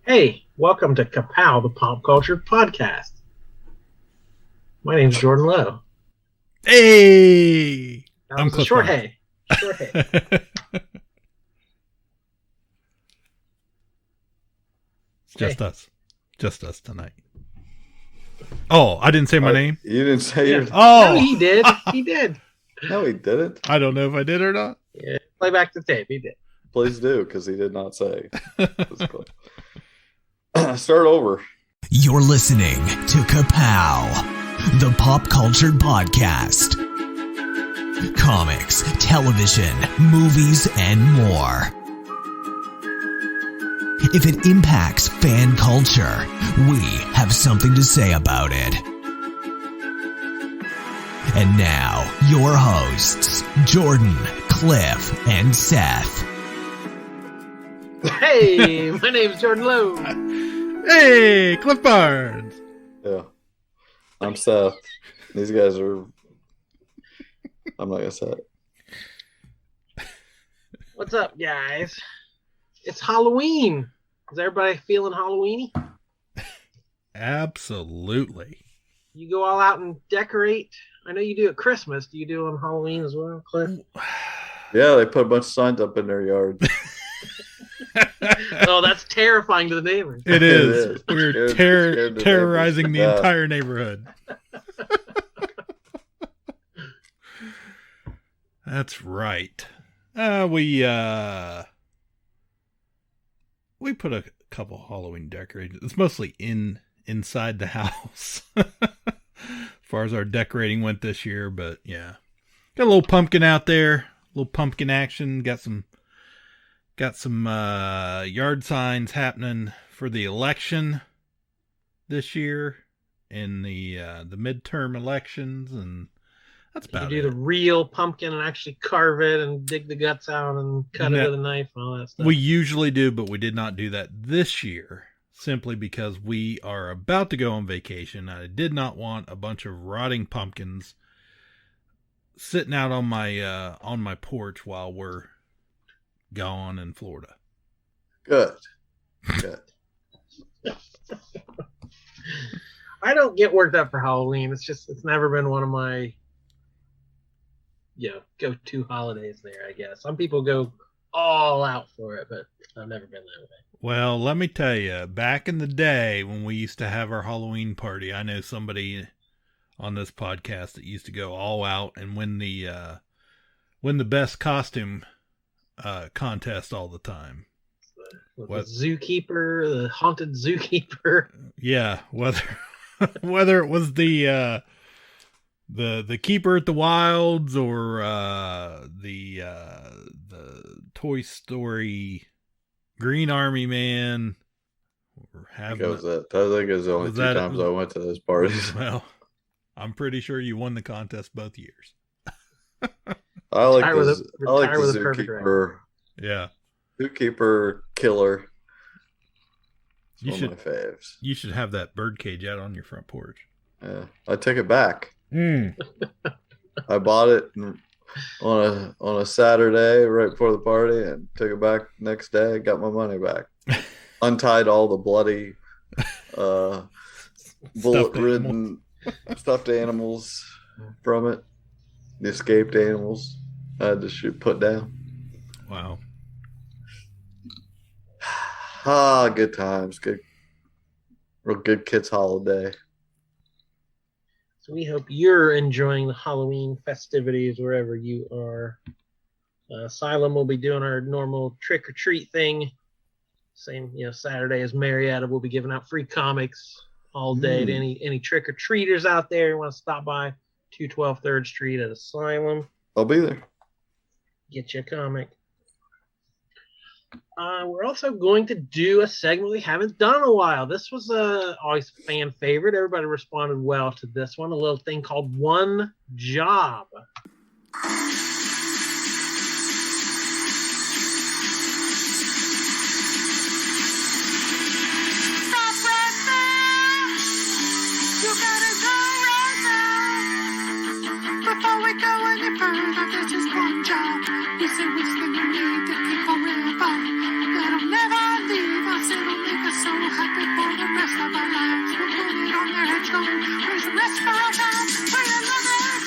Hey, welcome to Ka-Pow, the Pop Culture Podcast. My name's Jordan Lowe. Hey! I'm Cliff Short Hay. Short Hay. Just us tonight. Oh, I didn't say my name? You didn't say your... Oh! No, he did. He did. No, he didn't. I don't know if I did or not. Yeah, play back the tape. He did. Please do, because he did not say. Start over. You're listening to Ka-Pow, the Pop Culture Podcast. Comics, television, movies, and more. If it impacts fan culture, we have something to say about it. And now, your hosts, Jordan, Cliff, and Seth. Hey, my name's Jordan Lowe. Hey, Cliff Barnes. Yeah. I'm Seth. These guys are... I'm not going to say it. What's up, guys? It's Halloween. Is everybody feeling Halloween-y? Absolutely. You go all out and decorate? I know you do at Christmas. Do you do it on Halloween as well, Cliff? Yeah, they put a bunch of signs up in their yard. Oh, that's terrifying to the neighbors. It is. We're scared terrorizing the entire neighborhood. That's right. We put a couple Halloween decorations. It's mostly inside the house. As far as our decorating went this year, but yeah. Got a little pumpkin out there. A little pumpkin action. Got some yard signs happening for the election this year in the midterm elections, and that's about it. You do the real pumpkin and actually carve it and dig the guts out and cut it with a knife and all that stuff. We usually do, but we did not do that this year simply because we are about to go on vacation. I did not want a bunch of rotting pumpkins sitting out on my porch while we're gone in Florida. Good. I don't get worked up for Halloween. It's never been one of my go-to holidays there, I guess. Some people go all out for it, but I've never been that way. Well, let me tell you, back in the day when we used to have our Halloween party, I know somebody on this podcast that used to go all out and win the best costume contest all the time. The zookeeper, the haunted zookeeper. Yeah, whether it was the keeper at the wilds or the Toy Story Green Army Man. I think it was the only 2 times I went to those parties. Well, I'm pretty sure you won the contest both years. I like the zookeeper. Yeah. Zookeeper killer. One of my faves. You should have that birdcage out on your front porch. Yeah. I took it back. I bought it on a Saturday right before the party and took it back next day, got my money back. Untied all the bloody bullet-ridden stuffed animals from it. The escaped animals I had to put down. Wow. Good times. Real good kids' holiday. So we hope you're enjoying the Halloween festivities wherever you are. Asylum will be doing our normal trick-or-treat thing. Same, Saturday as Marietta. We'll be giving out free comics all day to any trick-or-treaters out there who want to stop by 212 3rd Street at Asylum. I'll be there. Get you a comic. We're also going to do a segment we haven't done in a while. This was always a fan favorite. Everybody responded well to this one. A little thing called One Job. You gotta go right now. Before we go any further, there's just one job. You say which thing you need to keep forever. That'll never leave us, it'll make us so best for all time. Will you love it?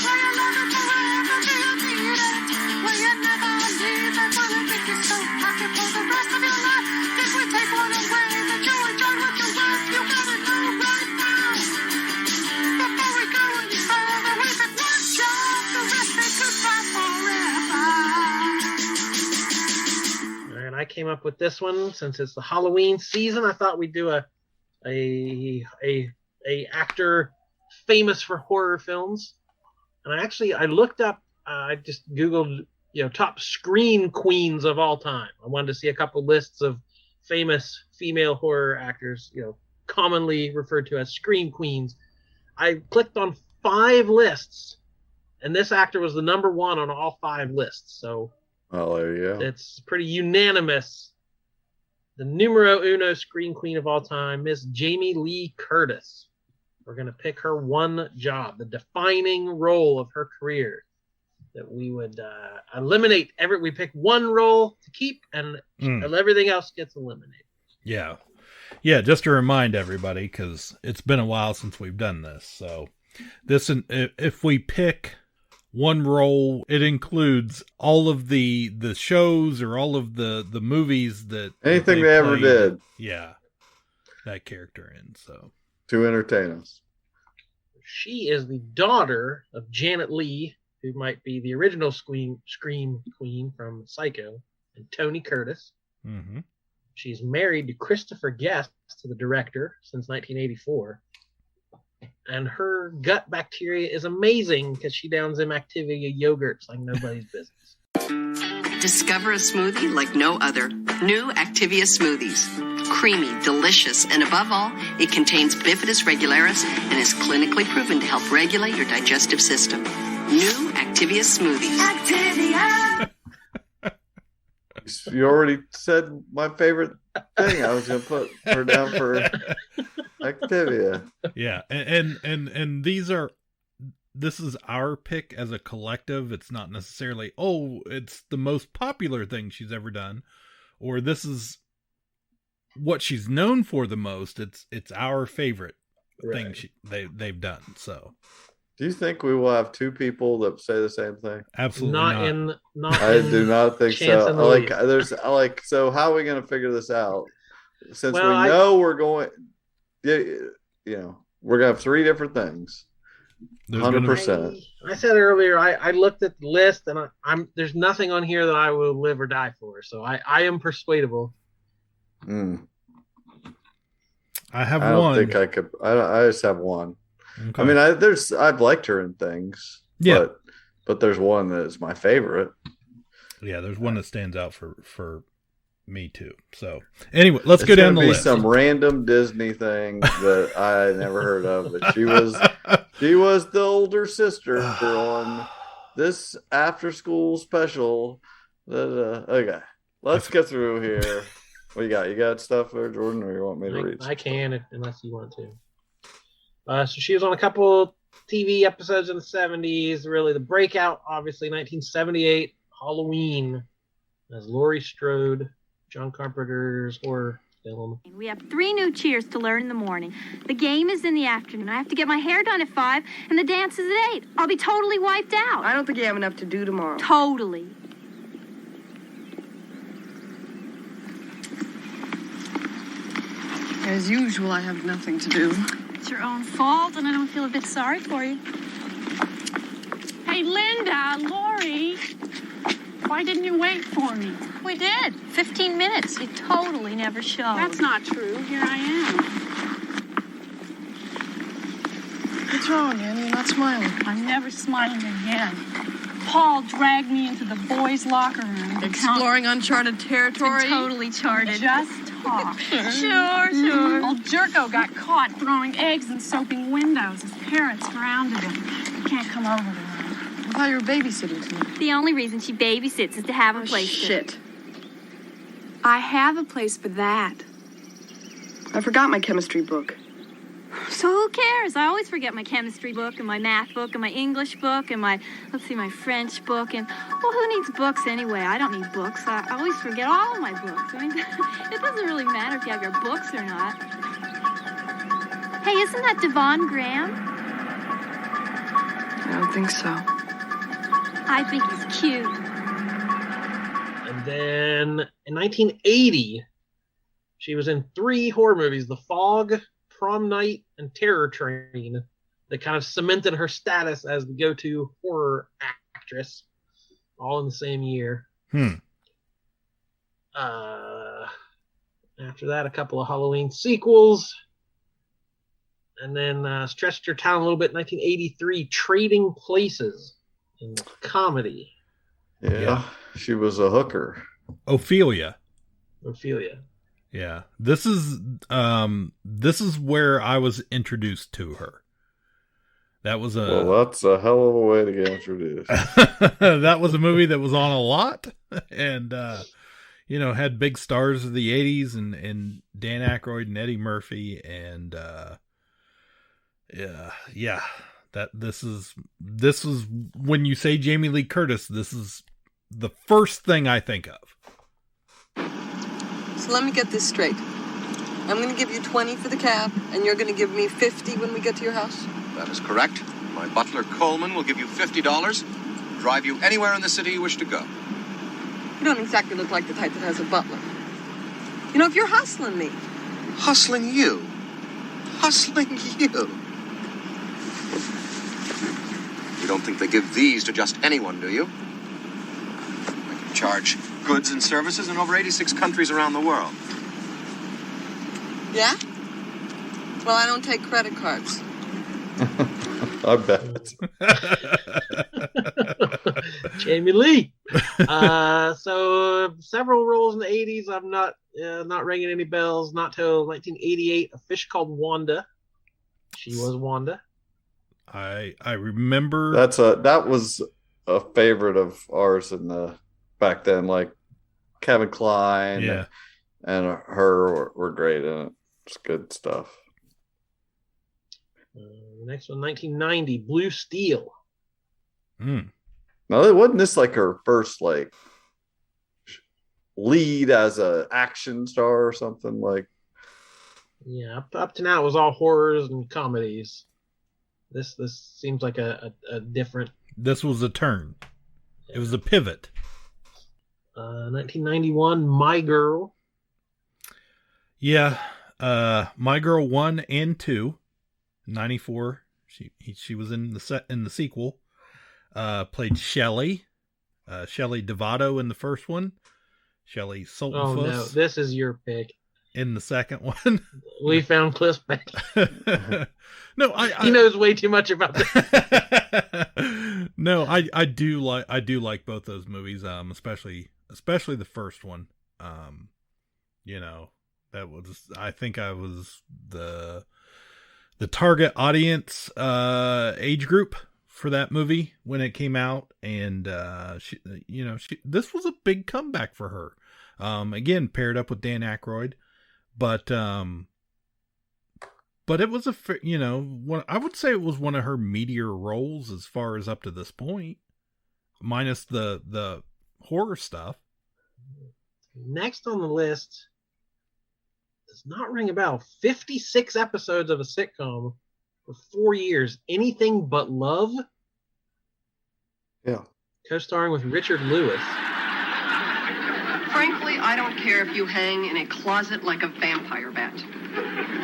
Will you love it forever? Do you need it? Will you never leave it? Will it make you so happy for the rest of your life? If we take one away that you enjoy what you love, you gotta know right now. Before we go any further, we pick one job, the rest they goodbye forever. All right, I came up with this one since it's the Halloween season. I thought we'd do a actor famous for horror films, and I looked up. I just googled, top screen queens of all time. I wanted to see a couple lists of famous female horror actors, commonly referred to as screen queens. I clicked on 5 lists, and this actor was the number 1 on all 5 lists. So, there you go. It's pretty unanimous. The numero uno screen queen of all time, Miss Jamie Lee Curtis. We're going to pick her one job, the defining role of her career that we would eliminate. We pick one role to keep, and everything else gets eliminated. Yeah. Yeah, just to remind everybody, because it's been a while since we've done this. So if we pick one role, it includes all of the shows or all of the movies that anything they ever did. Yeah, that character in. So to entertain us. She is the daughter of Janet Leigh, who might be the original Scream Queen from Psycho, and Tony Curtis. Mm-hmm. She's married to Christopher Guest, the director, since 1984. And her gut bacteria is amazing because she downs them Activia yogurts like nobody's business. Discover a smoothie like no other. New Activia smoothies. Creamy, delicious, and above all, it contains Bifidus regularis and is clinically proven to help regulate your digestive system. New Activia smoothies. Activia! You already said my favorite thing. I was going to put her down for Activia. Yeah, and this is our pick as a collective. It's not necessarily, it's the most popular thing she's ever done, or this is what she's known for the most. It's our favorite thing they've done. So, do you think we will have 2 people that say the same thing? Absolutely not. I do not think so. So how are we going to figure this out? Since we know we're going, we're going to have 3 different things. 100%. I said earlier, I looked at the list, and there's nothing on here that I will live or die for. So I am persuadable. I have one. I one. don't think I could. I just have one. Okay. I mean, I've liked her in things. Yeah. But there's one that is my favorite. Yeah, there's one that stands out for me too. So anyway, let's go down the list. Some random Disney thing that I never heard of, but she was the older sister on this after school special. Okay, let's get through here. What you got? You got stuff there, Jordan, or you want me to read? I can, unless you want to. So she was on a couple TV episodes in the 70s. Really, the breakout, obviously, 1978, Halloween, as Laurie Strode, John Carpenter's horror film. We have 3 new cheers to learn in the morning. The game is in the afternoon. I have to get my hair done at 5, and the dance is at 8. I'll be totally wiped out. I don't think you have enough to do tomorrow. Totally. As usual, I have nothing to do. It's your own fault, and I don't feel a bit sorry for you. Hey, Linda, Lori, why didn't you wait for me? We did. 15 minutes. You totally never showed. That's not true. Here I am. What's wrong, Ann? You're not smiling. I'm never smiling again. Paul dragged me into the boys' locker room. Exploring uncharted territory? Totally charted. Just talk. Sure. Old Jerko got caught throwing eggs and soaping windows. His parents grounded him. He can't come over tonight. I thought you were babysitting tonight. The only reason she babysits is to have a place. Shit. I have a place for that. I forgot my chemistry book. So who cares? I always forget my chemistry book and my math book and my English book and my French book. And, well, who needs books anyway? I don't need books. I always forget all of my books. I mean, it doesn't really matter if you have your books or not. Hey, isn't that Devon Graham? I don't think so. I think he's cute. And then in 1980, she was in 3 horror movies: The Fog, Prom Night, and Terror Train, that kind of cemented her status as the go-to horror actress, all in the same year. After that, a couple of Halloween sequels. And then stretched her talent a little bit in 1983, Trading Places, in comedy. Yeah, she was a hooker. Ophelia. Yeah. This is where I was introduced to her. That was that's a hell of a way to get introduced. That was a movie that was on a lot, and had big stars of the 80s and Dan Aykroyd and Eddie Murphy, and this is when you say Jamie Lee Curtis, this is the first thing I think of. So let me get this straight. I'm going to give you 20 for the cab, and you're going to give me 50 when we get to your house? That is correct. My butler, Coleman, will give you $50, drive you anywhere in the city you wish to go. You don't exactly look like the type that has a butler. You know, if you're hustling me. Hustling you? Hustling you? You don't think they give these to just anyone, do you? I can charge goods and services in over 86 countries around the world. Yeah? Well, I don't take credit cards. I bet. Jamie Lee. So several roles in the 80s. I'm not ringing any bells. Not till 1988, A Fish Called Wanda. She was Wanda. I remember that was a favorite of ours back then. Like Kevin Kline and her were great in it. It's good stuff. The next one, 1990, Blue Steel. Now, wasn't this like her first lead as a action star or something like? Yeah, up to now it was all horrors and comedies. This seems like a different. This was a turn. It was a pivot. 1991, My Girl. Yeah, My Girl 1 and 2. 94. She was in the sequel. Played Shelley. Shelley Devato in the first one. Shelley Sultanfuss. Oh no, this is your pick. In the second one. We found Cliff's pick. No, he knows way too much about this. No, I do like both those movies, especially the first one. That was, I think I was the target audience age group for that movie when it came out, and this was a big comeback for her. Again, paired up with Dan Aykroyd, but it was I would say it was one of her meatier roles as far as up to this point, minus the horror stuff. Next on the list does not ring a bell. 56 episodes of a sitcom for 4 years. Anything But Love. Yeah. Co-starring with Richard Lewis. Frankly, I don't care if you hang in a closet like a vampire bat.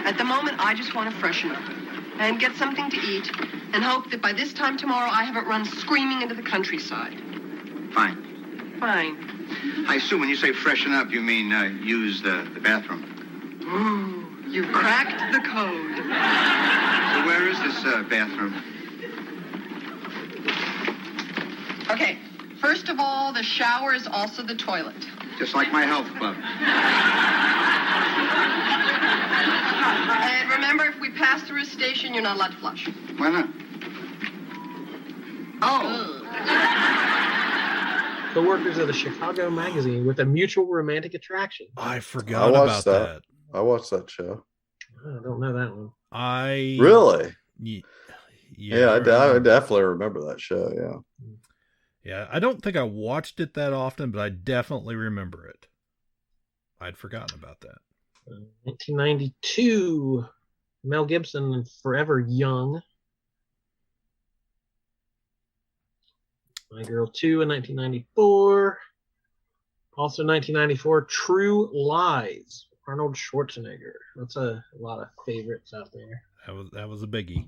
At the moment, I just want to freshen up and get something to eat and hope that by this time tomorrow I haven't run screaming into the countryside. Fine. Fine. I assume when you say freshen up, you mean use the bathroom. Ooh, you cracked the code. So where is this bathroom? Okay, first of all, the shower is also the toilet. Just like my health club. And remember, if we pass through a station, you're not allowed to flush. Why not? Oh. Co-workers of the Chicago Magazine with a mutual romantic attraction. I forgot about that. I watched that show. I don't know that one. Really? Yeah, I definitely remember that show. Yeah. Yeah, I don't think I watched it that often, but I definitely remember it. I'd forgotten about that. 1992, Mel Gibson and Forever Young. My Girl 2 in 1994. Also 1994, True Lies, Arnold Schwarzenegger. That's a lot of favorites out there. That was a biggie.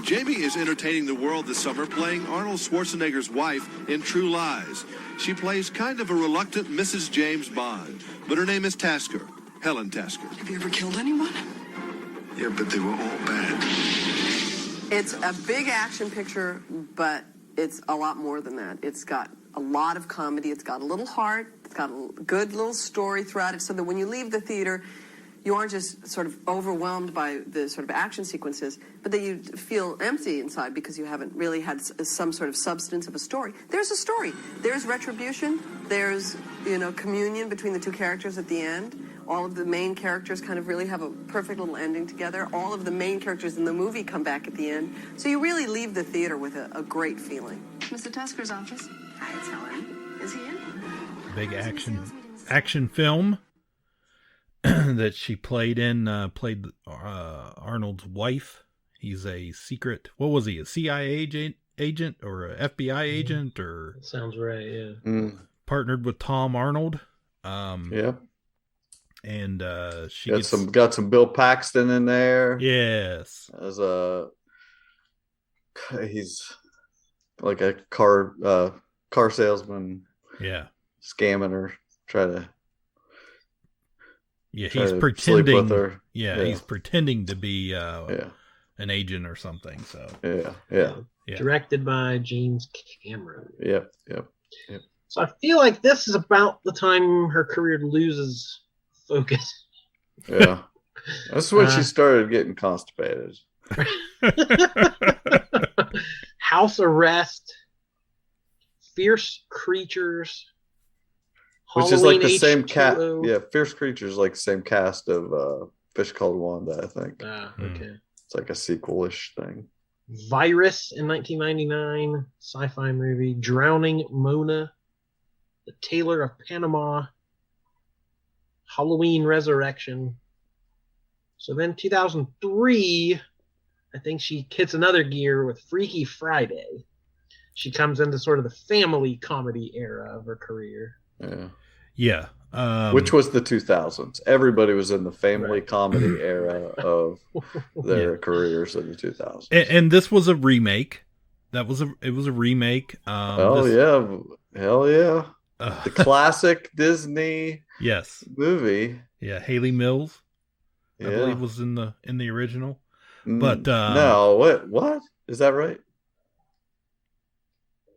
Jamie is entertaining the world this summer playing Arnold Schwarzenegger's wife in True Lies. She plays kind of a reluctant Mrs. James Bond, but her name is Tasker, Helen Tasker. Have you ever killed anyone? Yeah, but they were all bad. It's a big action picture, but it's a lot more than that. It's got a lot of comedy. It's got a little heart. It's got a good little story throughout it, so that when you leave the theater, you aren't just sort of overwhelmed by the sort of action sequences, but that you feel empty inside because you haven't really had some sort of substance of a story. There's a story. There's retribution. There's, communion between the two characters at the end. All of the main characters kind of really have a perfect little ending together. All of the main characters in the movie come back at the end. So you really leave the theater with a great feeling. Mr. Tasker's office. Hi, it's Helen. Is he in? Big action film that she played Arnold's wife. He's a secret, what was he, a CIA agent or a FBI agent? Or that sounds right, yeah. Partnered with Tom Arnold. Yeah. And she got some Bill Paxton in there. Yes. As he's like a car salesman. Yeah. Scamming her, he's pretending with her. Yeah, he's pretending to be an agent or something. So yeah. Directed by James Cameron. Yep. So I feel like this is about the time her career loses focus. Yeah. That's when she started getting constipated. House Arrest, Fierce Creatures, which is like the Halloween same cast. H2O. Yeah, Fierce Creatures, like the same cast of Fish Called Wanda, I think. Okay. It's like a sequel-ish thing. Virus in 1999, sci-fi movie. Drowning Mona, The Tailor of Panama, Halloween Resurrection. So then 2003, I think she hits another gear with Freaky Friday. She comes into sort of the family comedy era of her career. Yeah. Yeah. Which was the 2000s. Everybody was in the family comedy era of their careers in the 2000s. And this was a remake. It was a remake. Hell yeah. The classic Disney movie. Yeah, Haley Mills, I believe, was in the original. But no, what? Is that right?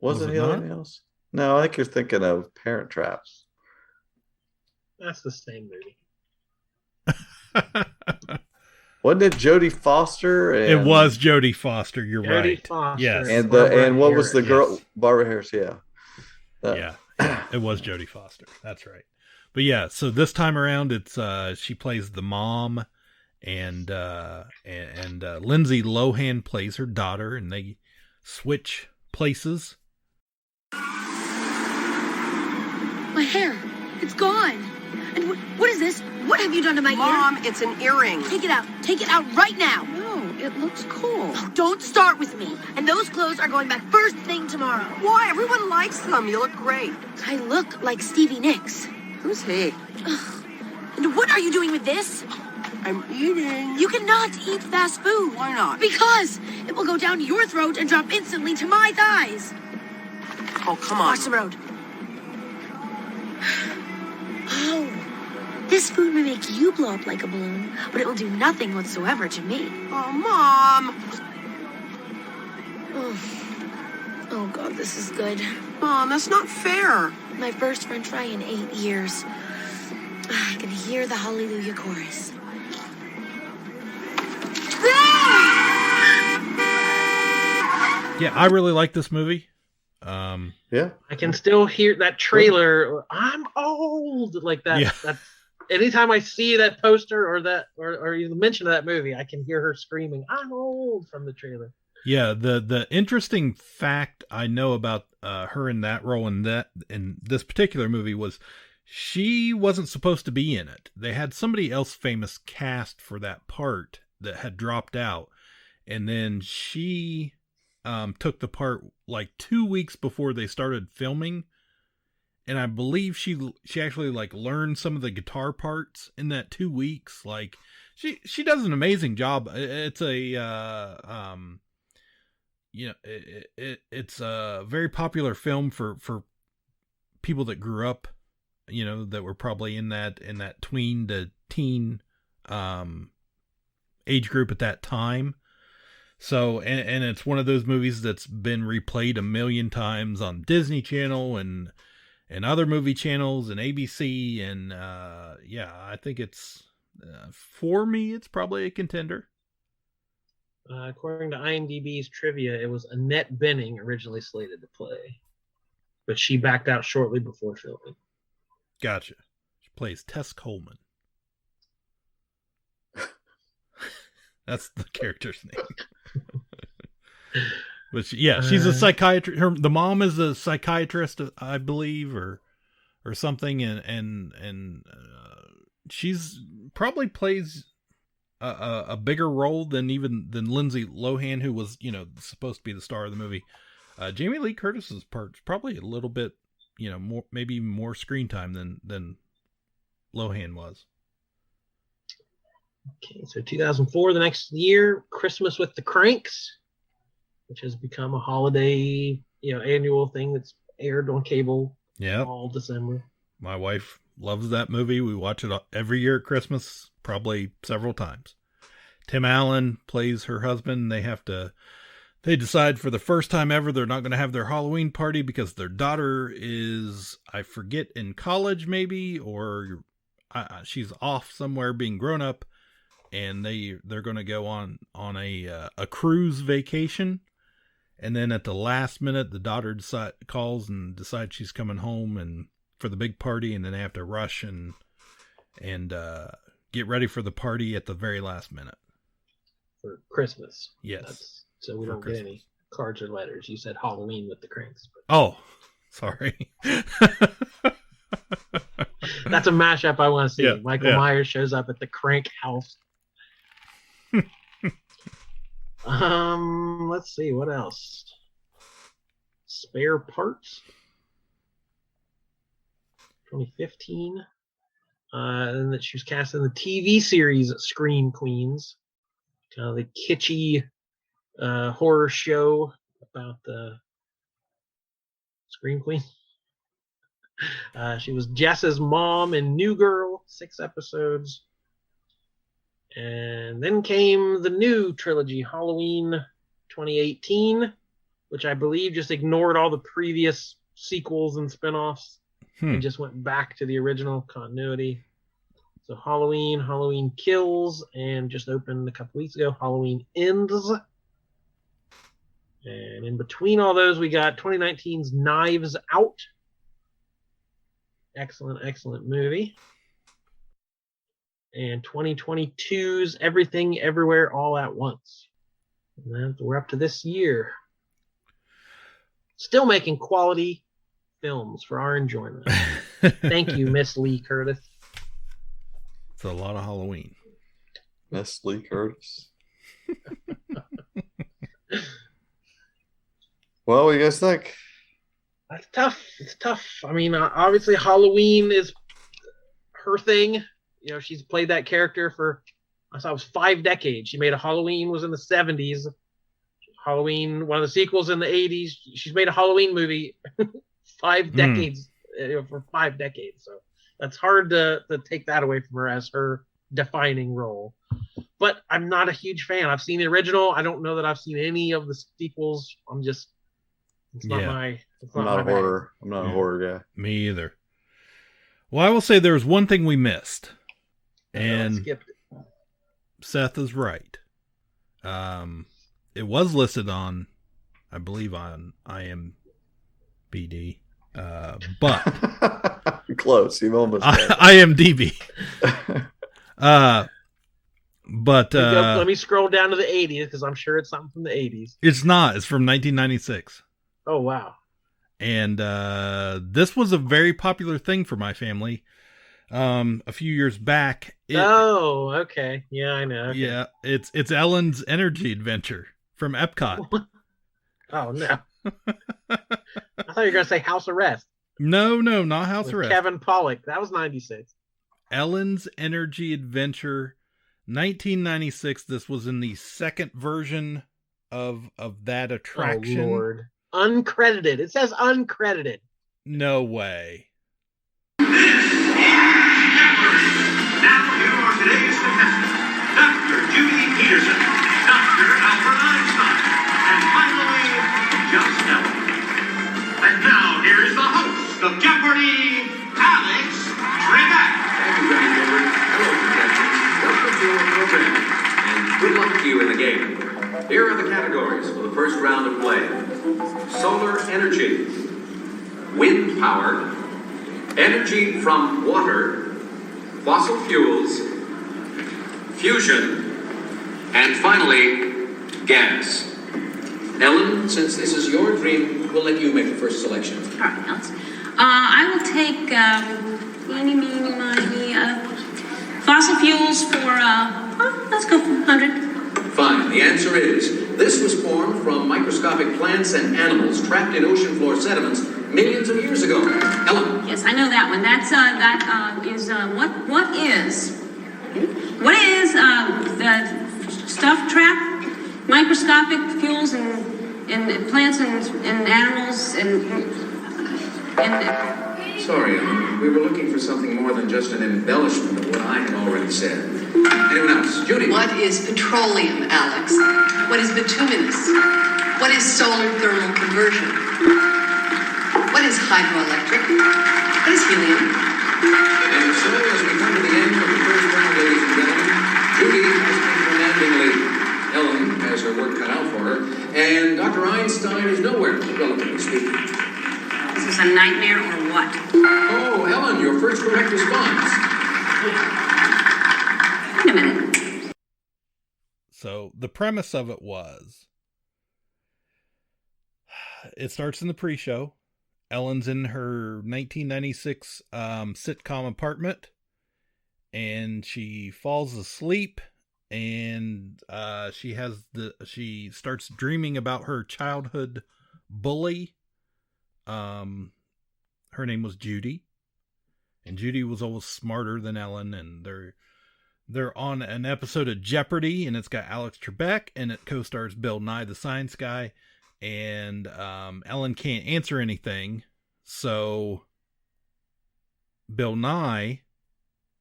Was it Haley Mills? No, I think you're thinking of Parent Traps. That's the same movie. Wasn't it Jodie Foster? It was Jodie Foster. You're Jodie right. Foster. Yes. And what was the girl? Yes. Barbara Harris. Yeah. Yeah. It was Jodie Foster. That's right. But yeah, so this time around, it's she plays the mom, and Lindsay Lohan plays her daughter, and they switch places. My hair, it's gone. And what is this? What have you done to my ear? Mom, it's an earring. Take it out. Take it out right now. No, it looks cool. Oh, don't start with me. And those clothes are going back first thing tomorrow. Why? Everyone likes them. You look great. I look like Stevie Nicks. Who's he? And what are you doing with this? I'm eating. You cannot eat fast food. Why not? Because it will go down your throat and drop instantly to my thighs. Oh, come on. Watch the road. Oh, this food may make you blow up like a balloon, but it will do nothing whatsoever to me. Oh, Mom. Oh, God, this is good. Mom, that's not fair. My first French fry in 8 years. I can hear the Hallelujah chorus. Yeah, I really like this movie. Yeah, I can still hear that trailer. I'm old, like that. Yeah. That's, anytime I see that poster or you mention that movie, I can hear her screaming, "I'm old" from the trailer. Yeah, the interesting fact I know about her in that role in this particular movie was she wasn't supposed to be in it. They had somebody else famous cast for that part that had dropped out, and then she took the part like 2 weeks before they started filming. And I believe she actually like learned some of the guitar parts in that 2 weeks. Like she does an amazing job. It's it's a very popular film for people that grew up, that were probably in that tween to teen age group at that time. So, and it's one of those movies that's been replayed a million times on Disney Channel and other movie channels and ABC. And, I think it's, for me, it's probably a contender. According to IMDb's trivia, it was Annette Bening originally slated to play, but she backed out shortly before filming. Gotcha. She plays Tess Coleman. That's the character's name. But she's a psychiatrist. The mom is a psychiatrist, I believe, or something, and she's probably plays a bigger role than Lindsay Lohan, who was supposed to be the star of the movie. Jamie Lee Curtis's part's probably a little bit more, maybe more screen time than Lohan was. Okay, so 2004, the next year, Christmas with the Cranks, which has become a holiday, annual thing that's aired on cable all December. My wife loves that movie. We watch it every year at Christmas, probably several times. Tim Allen plays her husband. They decide for the first time ever they're not going to have their Halloween party because their daughter is, I forget, in college maybe, or she's off somewhere being grown up, and they're going to go on a cruise vacation. And then at the last minute, the daughter calls and decides she's coming home and for the big party, and then they have to rush and get ready for the party at the very last minute. For Christmas. Yes. So we don't get any cards or letters. You said Halloween with the Cranks. Oh, sorry. That's a mashup I want to see. Yeah, Michael Myers shows up at the Crank house. Let's see, what else? Spare Parts. 2015. And that she was cast in the TV series Scream Queens. Kind of the kitschy horror show about the Scream Queen. She was Jess's mom in New Girl, 6 episodes. And then came the new trilogy, Halloween 2018, which I believe just ignored all the previous sequels and spinoffs and just went back to the original continuity. So Halloween Kills, and just opened a couple weeks ago, Halloween Ends. And in between all those, we got 2019's Knives Out. Excellent movie. And 2022's Everything Everywhere All at Once. And we're up to this year. Still making quality films for our enjoyment. Thank you, Miss Lee Curtis. It's a lot of Halloween. Miss Lee Curtis. Well, what do you guys think? That's tough. It's tough. I mean, obviously Halloween is her thing. She's played that character for, I saw it was 5 decades. She made a Halloween was in the 70s. Halloween, one of the sequels in the 80s. She's made a Halloween movie 5 decades, for 5 decades. So that's hard to take that away from her as her defining role. But I'm not a huge fan. I've seen the original. I don't know that I've seen any of the sequels. I'm not my. I'm not a horror. I'm not a horror guy. Me either. Well, I will say there was one thing we missed. And Seth is right. It was listed on, I believe, on IMDb, but close. You almost IMDb. But let me scroll down to the 80s because I'm sure it's something from the 80s. It's not. It's from 1996. Oh wow! And this was a very popular thing for my family. A few years back. Okay. Yeah, I know. Okay. Yeah, it's Ellen's Energy Adventure from Epcot. Oh no! I thought you were gonna say House Arrest. No, not House With Arrest. Kevin Pollak. That was 96. Ellen's Energy Adventure, 1996. This was in the second version of that attraction. Oh Lord! Uncredited. It says uncredited. No way. Now here are today's contestants: Dr. Judy Peterson, Dr. Albert Einstein, and finally, just Ellen. And now here is the host of Jeopardy, Alex Trebek. Thank you, Johnny Gilbert. Hello, contestants. Welcome to our program, and good luck to you in the game. Here are the categories for the first round of play: solar energy, wind power, energy from water, fossil fuels, fusion, and finally, gas. Ellen, since this is your dream, we'll let you make the first selection. All right, Alex. I will take eeny, meeny, miny, fossil fuels for, let's go for 100. Fine. The answer is, this was formed from microscopic plants and animals trapped in ocean floor sediments millions of years ago. Ellen. Yes, I know that one. That's, what is the stuff trap? Microscopic fuels and plants and animals and Sorry, Ellen. We were looking for something more than just an embellishment of what I had already said. Anyone else? Judy. What is petroleum, Alex? What is bituminous? What is solar thermal conversion? What is hydroelectric? What is helium? And so, as we come to the end of the first round, ladies and gentlemen, Judy has been commandingly. Ellen has her work cut out for her, and Dr. Einstein is nowhere, relatively speaking. This was a nightmare or what? Oh, Ellen, your first correct response. Wait a minute. So the premise of it was, it starts in the pre-show. Ellen's in her 1996 sitcom apartment, and she falls asleep, and she starts dreaming about her childhood bully. Her name was Judy, and Judy was always smarter than Ellen, and they're on an episode of Jeopardy, and it's got Alex Trebek, and it co-stars Bill Nye the Science Guy, and Ellen can't answer anything, so Bill Nye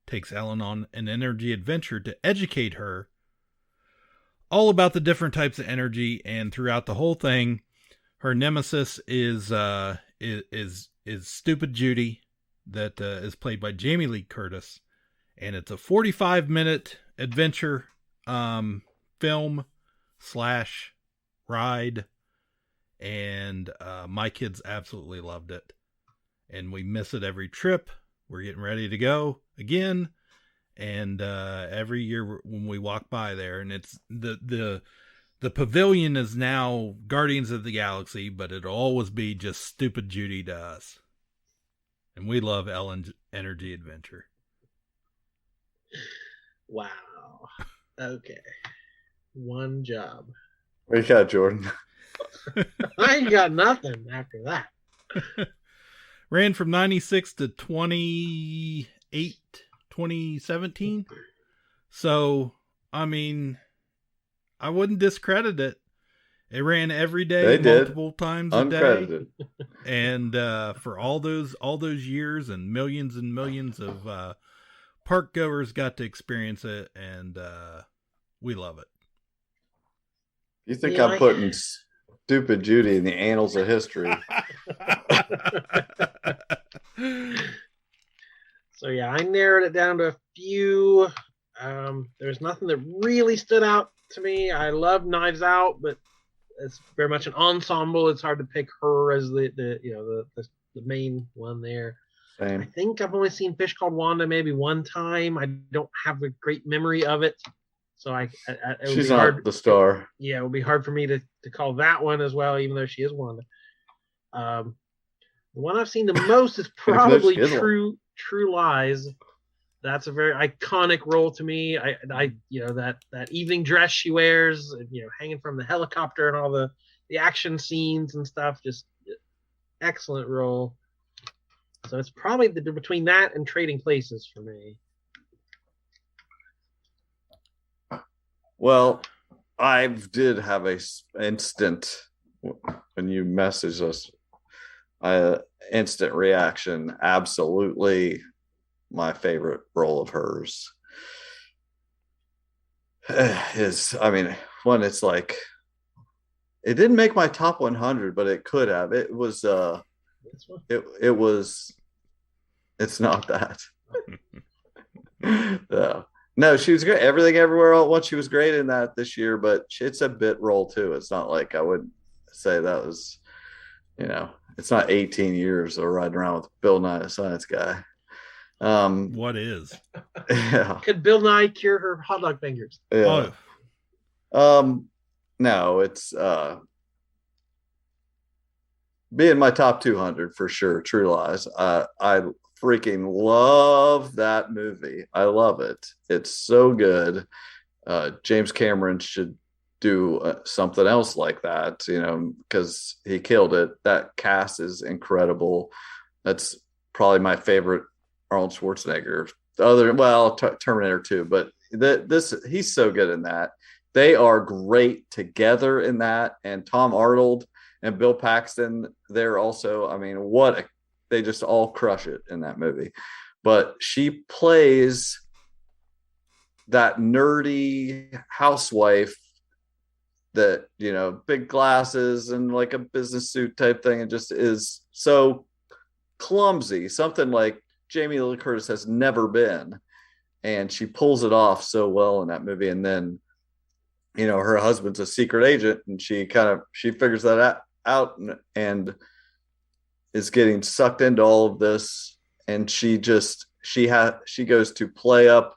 takes Ellen on an energy adventure to educate her all about the different types of energy, and throughout the whole thing, her nemesis is stupid Judy, that is played by Jamie Lee Curtis, and it's a 45-minute adventure film / ride, and my kids absolutely loved it, and we miss it every trip. We're getting ready to go again, and every year when we walk by there, and it's the pavilion is now Guardians of the Galaxy, but it'll always be just stupid Judy to us. And we love Ellen's Energy Adventure. Wow. Okay. One job. What you got, Jordan? I ain't got nothing after that. Ran from 96 to 2017. So, I mean, I wouldn't discredit it. It ran every day, multiple times a day, and for all those years, and millions of park goers got to experience it, and we love it. You think I'm putting stupid Judy in the annals of history? So yeah, I narrowed it down to a few. There's nothing that really stood out to me. I love Knives Out, but it's very much an ensemble. It's hard to pick her as the main one there. Same. I think I've only seen Fish Called Wanda maybe one time. I don't have a great memory of it, so she's not the star. Yeah, it would be hard for me to call that one as well, even though she is Wanda. The one I've seen the most is probably True Lies. That's a very iconic role to me. I that evening dress she wears, hanging from the helicopter, and all the the action scenes and stuff. Just excellent role. So it's probably between that and Trading Places for me. Well, I did have a instant when you messaged us. Instant reaction. Absolutely, my favorite role of hers is. I mean, one. It's like it didn't make my top 100, but it could have. It was. It was. It's not that. No, she was great. Everything, Everywhere, All at Once. She was great in that this year, but it's a bit role too. It's not like I would say that was, it's not 18 years of riding around with Bill Nye, the Science Guy. What is? Yeah. Could Bill Nye cure her hot dog fingers? Yeah. No, it's being my top 200 for sure. True Lies. I freaking love that movie. I love it. It's so good. James Cameron should do something else like that, because he killed it. That cast is incredible. That's probably my favorite Arnold Schwarzenegger. Terminator 2, but he's so good in that. They are great together in that, and Tom Arnold and Bill Paxton, they're also, I mean, they just all crush it in that movie. But she plays that nerdy housewife that, big glasses and like a business suit type thing, and just is so clumsy, something like Jamie Lee Curtis has never been. And she pulls it off so well in that movie. And then, her husband's a secret agent, and she figures that out and is getting sucked into all of this. And she goes to play up,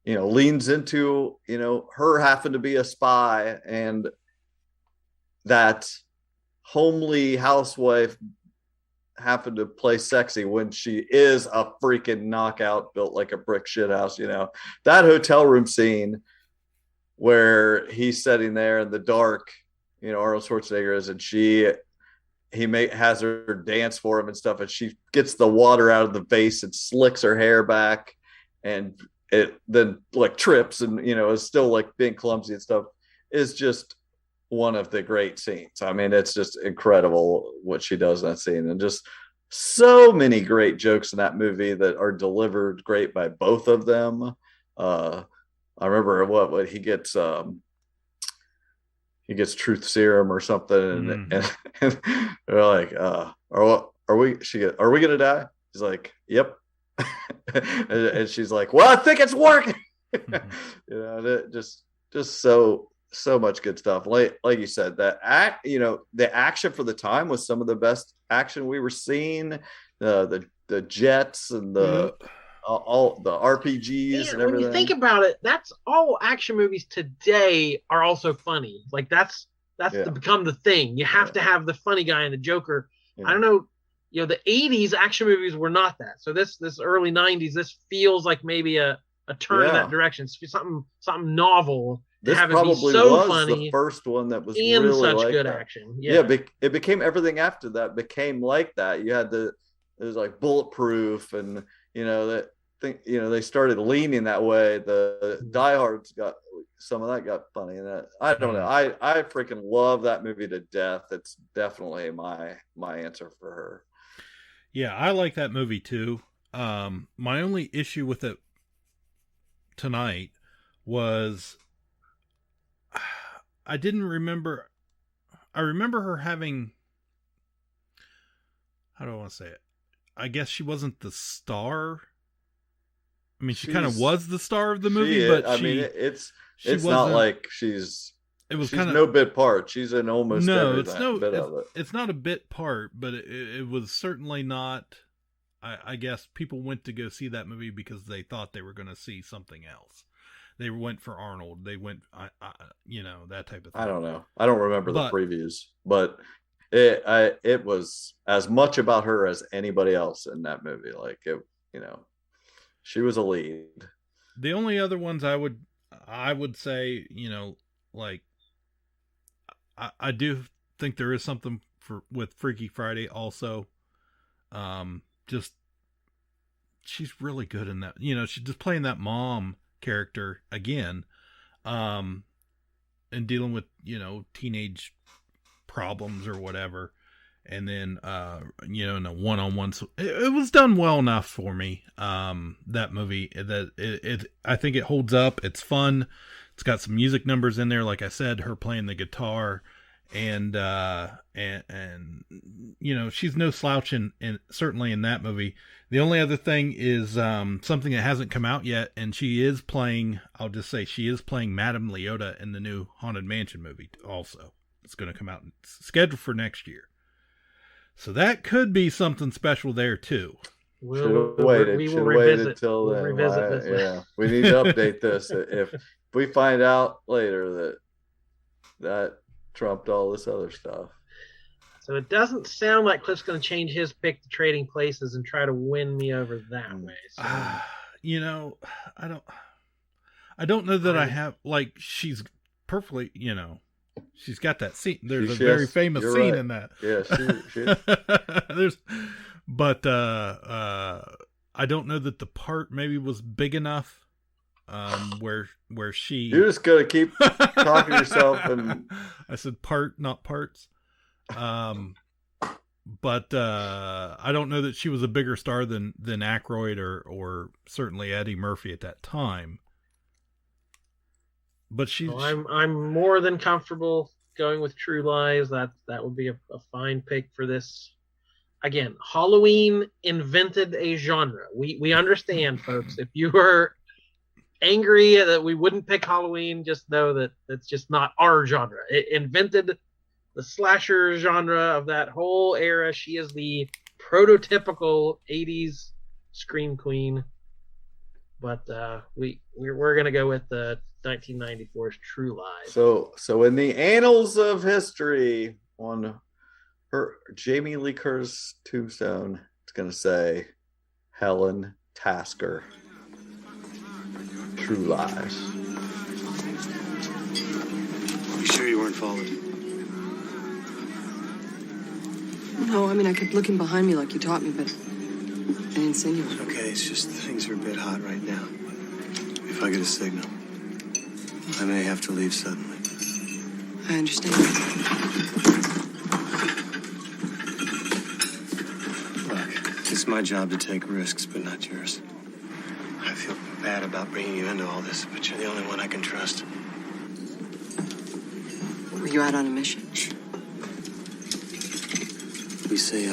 leans into, her having to be a spy, and that homely housewife having to play sexy when she is a freaking knockout built like a brick shit house. That hotel room scene where he's sitting there in the dark, Arnold Schwarzenegger is, and he has her dance for him and stuff, and she gets the water out of the vase and slicks her hair back, and it then like trips and is still like being clumsy and stuff, is just one of the great scenes. I mean, it's just incredible what she does in that scene, and just so many great jokes in that movie that are delivered great by both of them. I remember what he gets truth serum or something, and they're like, are we gonna die? He's like, yep. and she's like, well, I think it's working. Just so much good stuff. Like you said, the action for the time was some of the best action we were seeing. The jets and all the RPGs and everything. When you think about it, that's all action movies today are also funny. Like that's become the thing. You have to have the funny guy and the Joker. I don't know. The 80s action movies were not that. So this early 90s, this feels like maybe a turn in that direction. It's something novel. This have probably it be so was funny the first one that was and really such like good that. action. It became everything after that became like that. You had it was like Bulletproof, and they started leaning that way. The Die Hard's got some of that got funny in that. I don't know. I freaking love that movie to death. It's definitely my answer for her. Yeah, I like that movie too. My only issue with it tonight was I didn't remember. I remember her having, how do I want to say it? I guess she wasn't the star. I mean, she kind of was the star of the movie, but it's not like she's. It was she's kind of no bit part. She's in almost every bit of it. It's not a bit part, but it was certainly not. I guess people went to go see that movie because they thought they were going to see something else. They went for Arnold. They went, that type of thing. I don't know. I don't remember the previews, but it was as much about her as anybody else in that movie. Like she was a lead. The only other ones I would say, like, I do think there is something with Freaky Friday also. Just she's really good in that. You know, she's just playing that mom character again, and dealing with, you know, teenage problems or whatever. And then, you know, in a one-on-one, so it was done well enough for me. That movie, that I think it holds up. It's fun. It's got some music numbers in there. Like I said, her playing the guitar, and you know, she's no slouch certainly in that movie. The only other thing is, something that hasn't come out yet. And she is playing, I'll just say she is playing Madame Leota in the new Haunted Mansion movie also. It's going to come out, it's scheduled for next year. So that could be something special there too. Should have waited till then. Revisit this. Yeah, we need to update this. If we find out later that trumped all this other stuff. So it doesn't sound like Cliff's going to change his pick to Trading Places and try to win me over that way. So. You know, I don't know that I have, like, she's perfectly, you know, she's got that scene. There's a very famous scene in that. Yeah, but I don't know that the part maybe was big enough. Where she. You're just gonna keep talking to yourself, and I said part, not parts. But I don't know that she was a bigger star than Aykroyd or certainly Eddie Murphy at that time. But she's. Well, I'm more than comfortable going with True Lies. That would be a fine pick for this. Again, Halloween invented a genre. We understand, folks. If you are angry that we wouldn't pick Halloween, just know that that's just not our genre. It invented the slasher genre of that whole era. She is the prototypical 80s scream queen. But we're gonna go with the 1994's True Lies. So in the annals of history, on her Jamie Lee Curtis tombstone, it's gonna say Helen Tasker. True Lies. You sure you weren't followed? No, I mean, I kept looking behind me like you taught me, but I didn't see anyone. Okay, it's just things are a bit hot right now. If I get a signal, I may have to leave suddenly. I understand. Look, it's my job to take risks, but not yours. I feel bad about bringing you into all this, but you're the only one I can trust. Were you out on a mission? We say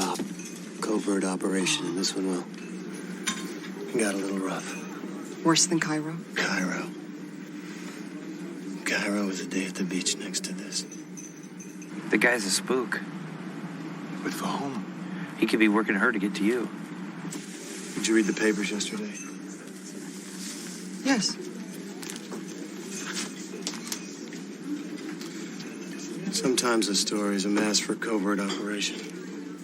covert operation, and this one will. It got a little rough. Worse than Cairo? Cairo was a day at the beach next to this. The guy's a spook. But for whom? He could be working hard to get to you. Did you read the papers yesterday? Yes. Sometimes a story is a mask for a covert operation.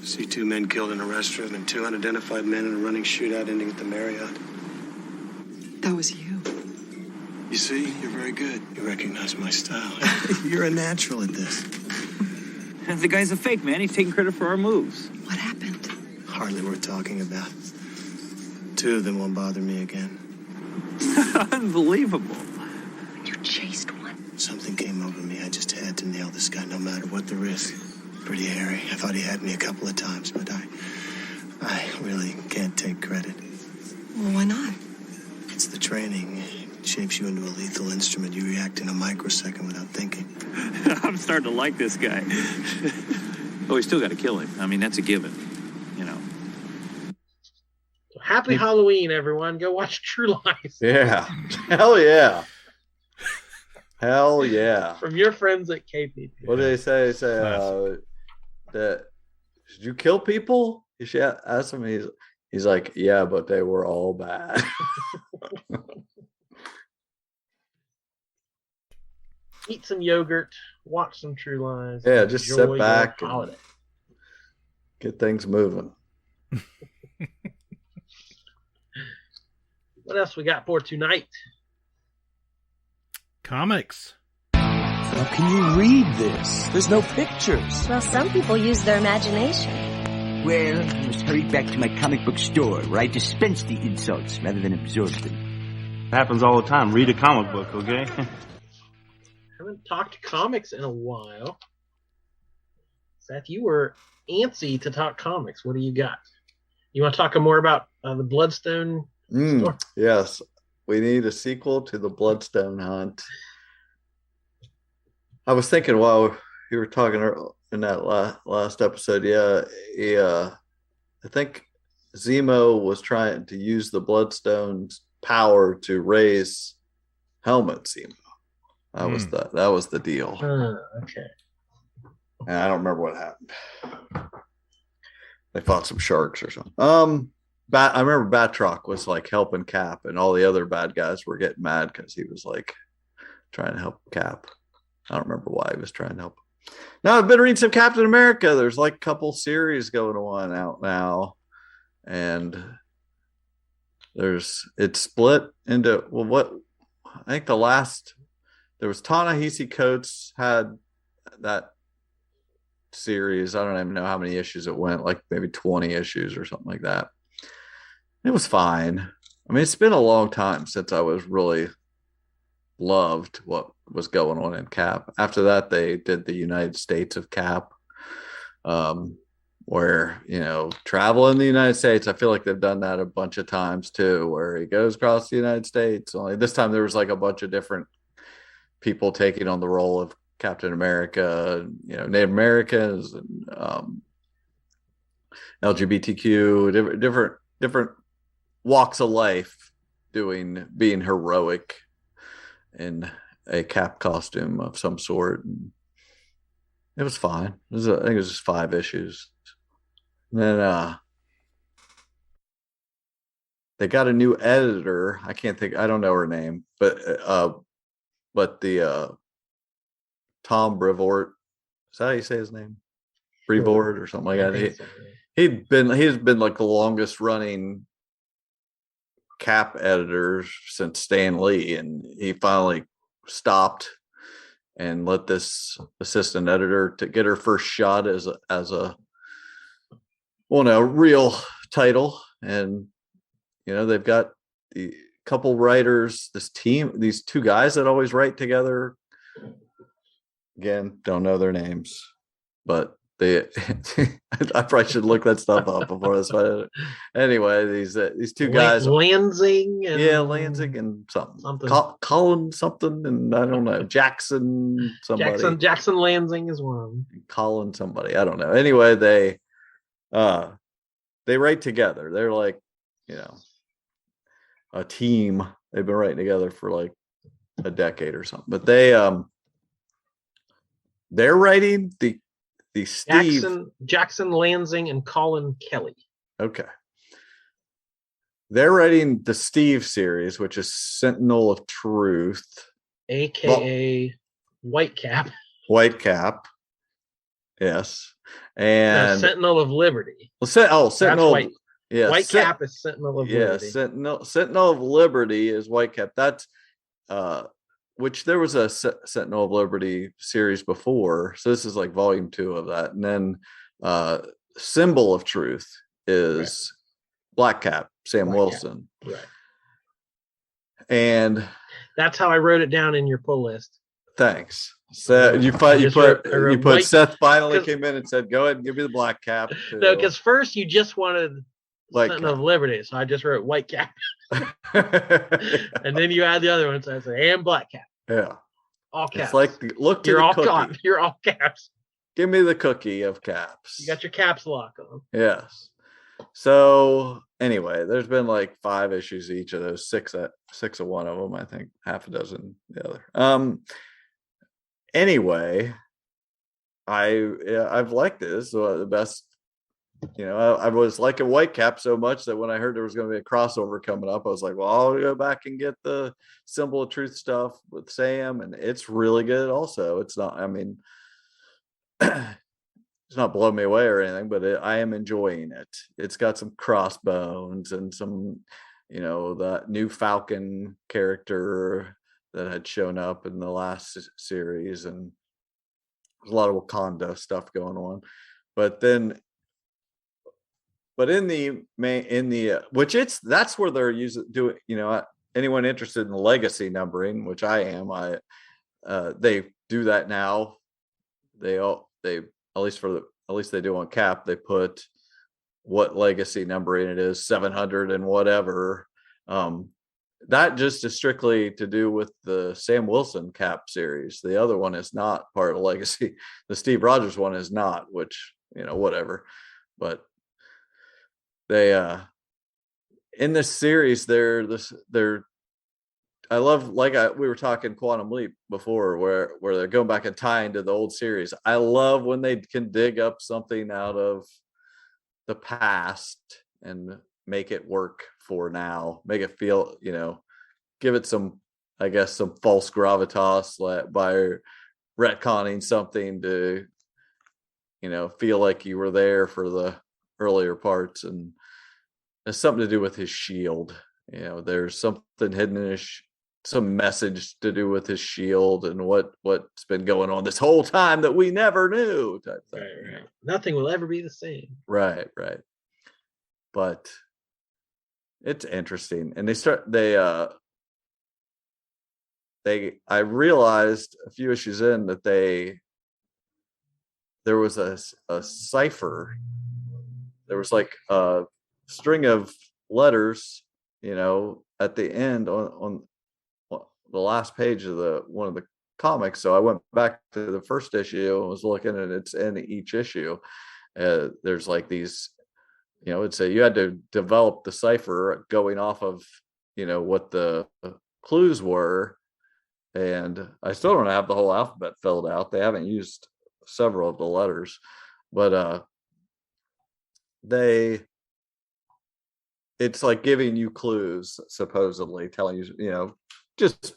See 2 men killed in a restroom and 2 unidentified men in a running shootout ending at the Marriott. That was you. You see, you're very good. You recognize my style. You're a natural at this. The guy's a fake, man. He's taking credit for our moves. What happened? Hardly worth talking about. 2 of them won't bother me again. Unbelievable. You chased one. Something came over me. I just had to nail this guy no matter what the risk. Pretty hairy. I thought he had me a couple of times, but I really can't take credit. Well, why not? It's the training. It shapes you into a lethal instrument. You react in a microsecond without thinking. I'm starting to like this guy. Oh, we still got to kill him. I mean, that's a given, you know. Happy Halloween, everyone. Go watch True Lies. Yeah. Hell yeah. Hell yeah. From your friends at KPP. What do they say? They say that, did you kill people? You should ask him. He's like, yeah, but they were all bad. Eat some yogurt, watch some True Lies. Yeah, just sit back and get things moving. What else we got for tonight? Comics. How can you read this? There's no pictures. Well, some people use their imagination. Well, I must hurry back to my comic book store where I dispense the insults rather than absorb them. Happens all the time. Read a comic book, okay? Haven't talked comics in a while. Seth, you were antsy to talk comics. What do you got? You want to talk more about the Bloodstone story? Yes. We need a sequel to the Bloodstone Hunt. I was thinking while you were talking in that last episode, I think Zemo was trying to use the Bloodstone's power to raise Helmet Zemo. That was the deal. Okay. And I don't remember what happened. They fought some sharks or something. I remember Batroc was like helping Cap, and all the other bad guys were getting mad because he was like trying to help Cap. I don't remember why he was trying to help. Now I've been reading some Captain America. There's like a couple series going on out now, and it's split into I think there was Ta-Nehisi Coates had that series. I don't even know how many issues it went, like maybe 20 issues or something like that. It was fine. I mean, it's been a long time since I was really loved what was going on in Cap. After that, they did the United States of Cap, where, travel in the United States. I feel like they've done that a bunch of times too, where he goes across the United States. Only this time there was like a bunch of different people taking on the role of Captain America, Native Americans and LGBTQ, different walks of life being heroic in a Cap costume of some sort. And it was fine. I think it was just 5 issues. And then they got a new editor. I don't know her name, but the Tom Brevoort, is that how you say his name? Brevoort or something like that. He's been like the longest running Cap editor since Stan Lee, and he finally stopped and let this assistant editor to get her first shot as a real title. And they've got the couple writers, this team, these 2 guys that always write together. Again, don't know their names, but I probably should look that stuff up before this. Anyway, these 2 guys, Lansing and something. Colin something, and I don't know, Jackson somebody. Jackson Lansing is one. Colin somebody, I don't know. Anyway, they write together. They're like, a team. They've been writing together for like a decade or something. But they're writing the Steve Jackson Lansing and Colin Kelly. Okay. They're writing the Steve series, which is Sentinel of Truth, aka Whitecap. Whitecap. Yes. And Sentinel of Liberty. Sentinel. Yes. Whitecap is Sentinel of Liberty. Yes, Sentinel of Liberty is Whitecap. That's which there was a Sentinel of Liberty series before. So this is like volume 2 of that. And then Symbol of Truth is Black Cap, Sam Wilson. Right. And that's how I wrote it down in your pull list. Thanks. So you put Seth finally came in and said, "Go ahead and give me the Black Cap." No, because first you just wanted Sentinel of Liberty, so I just wrote Whitecap. And then you add the other one, so I said, and Black Cap. Yeah. All caps. It's like look to the cookie. You're all caps. Give me the cookie of caps. You got your caps lock on. Yes. So anyway, there's been like 5 issues each of those, 6 of one of them, I think, half a dozen the other. Anyway, I've liked this. The best, I was liking Whitecap so much that when I heard there was going to be a crossover coming up, I was like, well, I'll go back and get the Symbol of Truth stuff with Sam, and it's really good also. It's not, it's not blowing me away or anything, but I am enjoying it. It's got some crossbones and some, that new Falcon character that had shown up in the last series, and there's a lot of Wakanda stuff going on. But in the which that's where they're doing, anyone interested in legacy numbering, which I am, they do that now. They at least they do on Cap, they put what legacy numbering it is, 700 and whatever. That just is strictly to do with the Sam Wilson Cap series. The other one is not part of legacy. The Steve Rogers one is not, which, whatever. But they in this series, they're I love, we were talking Quantum Leap before, where they're going back and tying to the old series. I love when they can dig up something out of the past and make it work for now, make it feel, give it some, I guess, some false gravitas by retconning something to, feel like you were there for the earlier parts. And it's something to do with his shield. There's something hidden in some message to do with his shield and what's been going on this whole time that we never knew, type thing. Right. Nothing will ever be the same. Right. But it's interesting. And I realized a few issues in that there was a cipher. There was like a string of letters, at the end on the last page of one of the comics. So I went back to the first issue and was looking, and it's in each issue. There's like these, it'd say you had to develop the cipher going off of, what the clues were. And I still don't have the whole alphabet filled out. They haven't used several of the letters, but it's like giving you clues, supposedly telling you, just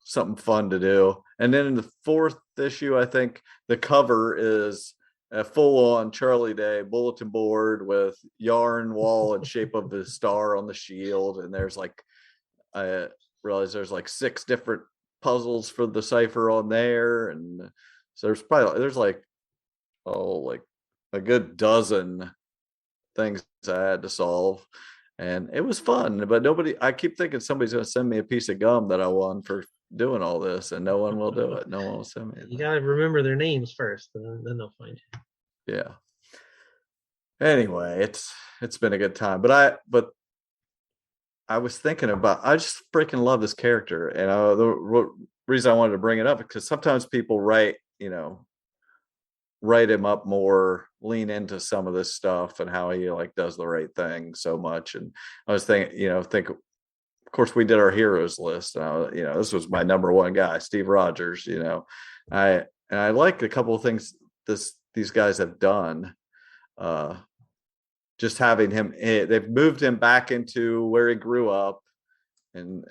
something fun to do. And then in the fourth issue, I think the cover is a full-on Charlie Day bulletin board with yarn wall in shape of the star on the shield. And there's I realize there's 6 different puzzles for the cipher on there. And so there's a good dozen things I had to solve. And it was fun, but I keep thinking somebody's going to send me a piece of gum that I won for doing all this, and no one will do it. No one will send me anything. You got to remember their names first, and then they'll find you. Yeah. Anyway, it's been a good time, but I was thinking about, I just freaking love this character. And the reason I wanted to bring it up is because sometimes people write him up more, lean into some of this stuff and how he does the right thing so much. And I was thinking, of course we did our heroes list. This was my number one guy, Steve Rogers. I like a couple of things these guys have done. Just having him, they've moved him back into where he grew up, and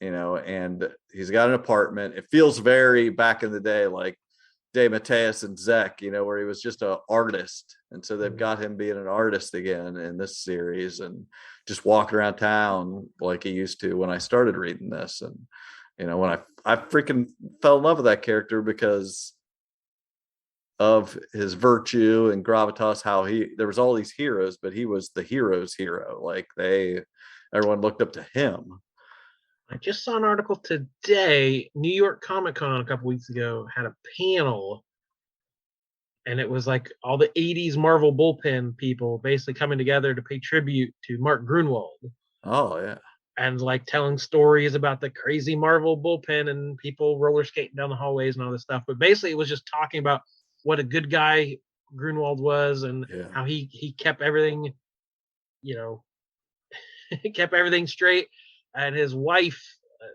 and he's got an apartment. It feels very back in the day, like DeMatteis and Zek, where he was just an artist. And so they've got him being an artist again in this series and just walking around town like he used to when I started reading this. And, when I freaking fell in love with that character because of his virtue and gravitas, how there was all these heroes, but he was the hero's hero. Everyone looked up to him. I just saw an article today. New York Comic Con a couple weeks ago had a panel, and it was like all the 80s Marvel bullpen people basically coming together to pay tribute to Mark Grunwald. Oh, yeah. And telling stories about the crazy Marvel bullpen and people roller skating down the hallways and all this stuff. But basically, it was just talking about what a good guy Grunwald was and how he kept everything, kept everything straight. And his wife,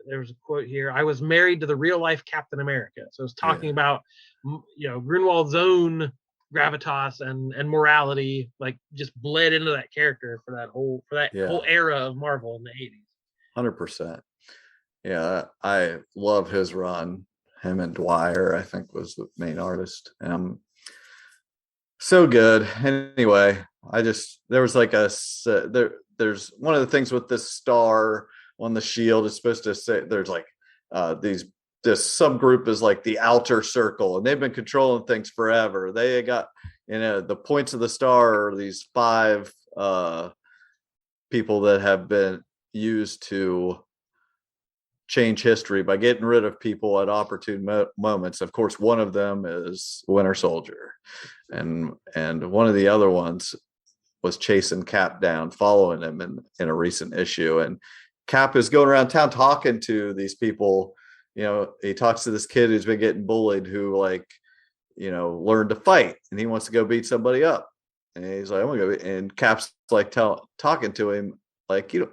there's a quote here, "I was married to the real life Captain America." So it's talking about, Grunwald's own gravitas and morality, just bled into that character for that whole era of Marvel in the 80s. 100%. Yeah, I love his run. Him and Dwyer, I think, was the main artist. So good. Anyway, there was there's one of the things with this star on the shield is supposed to say, there's this subgroup is like the outer circle, and they've been controlling things forever. They got, the points of the star are these 5 people that have been used to change history by getting rid of people at opportune moments. Of course, one of them is Winter Soldier, and one of the other ones was chasing Cap down, following him in a recent issue. And Cap is going around town talking to these people. He talks to this kid who's been getting bullied, who learned to fight, and he wants to go beat somebody up. And he's like, I'm gonna go. And Cap's like talking to him, like, you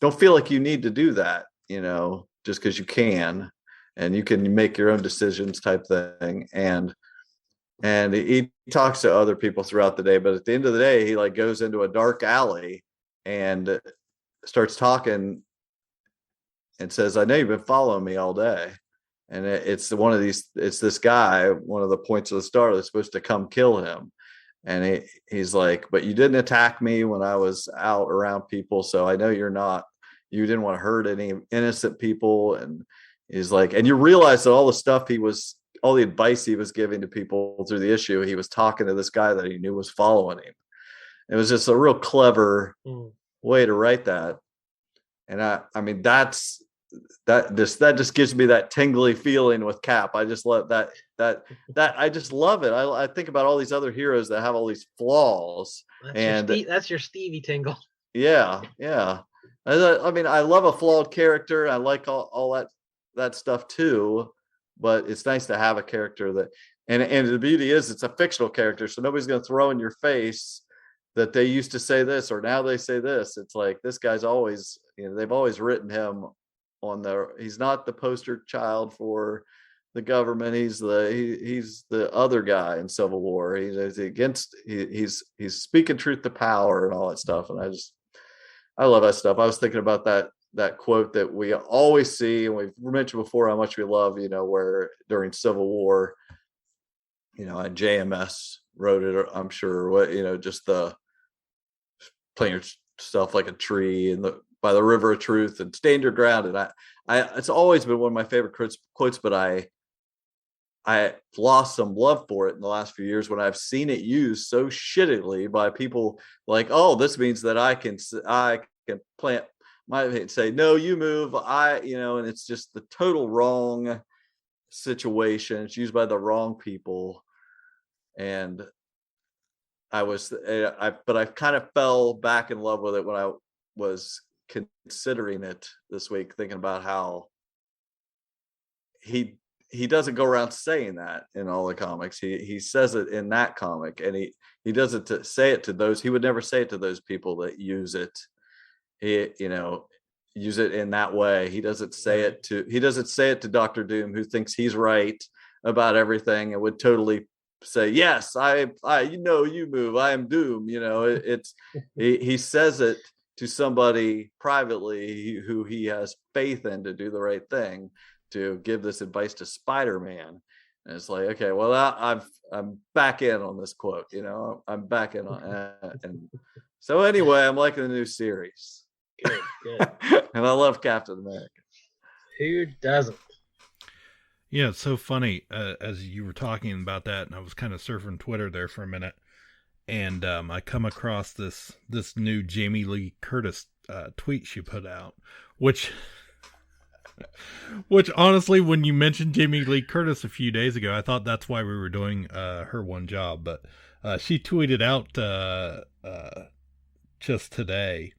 don't feel like you need to do that, just because you can, and you can make your own decisions type thing. And he talks to other people throughout the day, but at the end of the day, he like goes into a dark alley and starts talking and says, I know you've been following me all day. And it's this guy, one of the points of the star that's supposed to come kill him. And he's like, but you didn't attack me when I was out around people. So I know you didn't want to hurt any innocent people. And he's like, and you realize that all the advice he was giving to people through the issue, he was talking to this guy that he knew was following him. It was just a real clever way to write that. And I mean, that just gives me that tingly feeling with Cap. I just love that I just love it. I think about all these other heroes that have all these flaws. That's your Stevie tingle. Yeah. I mean, I love a flawed character. I like all that stuff too, but it's nice to have a character that, and the beauty is it's a fictional character, so nobody's going to throw in your face that they used to say this or now they say this. It's like, this guy's always, they've always written him he's not the poster child for the government. He's the other guy in Civil War. He's speaking truth to power and all that stuff. And I love that stuff. I was thinking about that quote that we always see, and we've mentioned before how much we love, where during Civil War, and JMS wrote it, I'm sure, just the plant yourself like a tree by the river of truth and stand your ground. And it's always been one of my favorite quotes, but I lost some love for it in the last few years when I've seen it used so shittily by people like, oh, this means that I can plant my, say, no, you move. And it's just the total wrong situation. It's used by the wrong people. And but I kind of fell back in love with it when I was considering it this week, thinking about how he doesn't go around saying that in all the comics. He says it in that comic, and he doesn't say it to those. He would never say it to those people that use it. Use it in that way. He doesn't say it to Dr. Doom, who thinks he's right about everything and would totally say, yes, I you move, I am Doom. He says it to somebody privately who he has faith in to do the right thing, to give this advice to Spider-Man. And it's like, okay, well, I'm back in on this quote, I'm back in on and so anyway, I'm liking the new series. Good. And I love Captain America. Who doesn't? Yeah, it's so funny as you were talking about that, and I was kind of surfing Twitter there for a minute, and I come across this new Jamie Lee Curtis tweet she put out, which honestly, when you mentioned Jamie Lee Curtis a few days ago, I thought that's why we were doing her one job, but she tweeted out just today,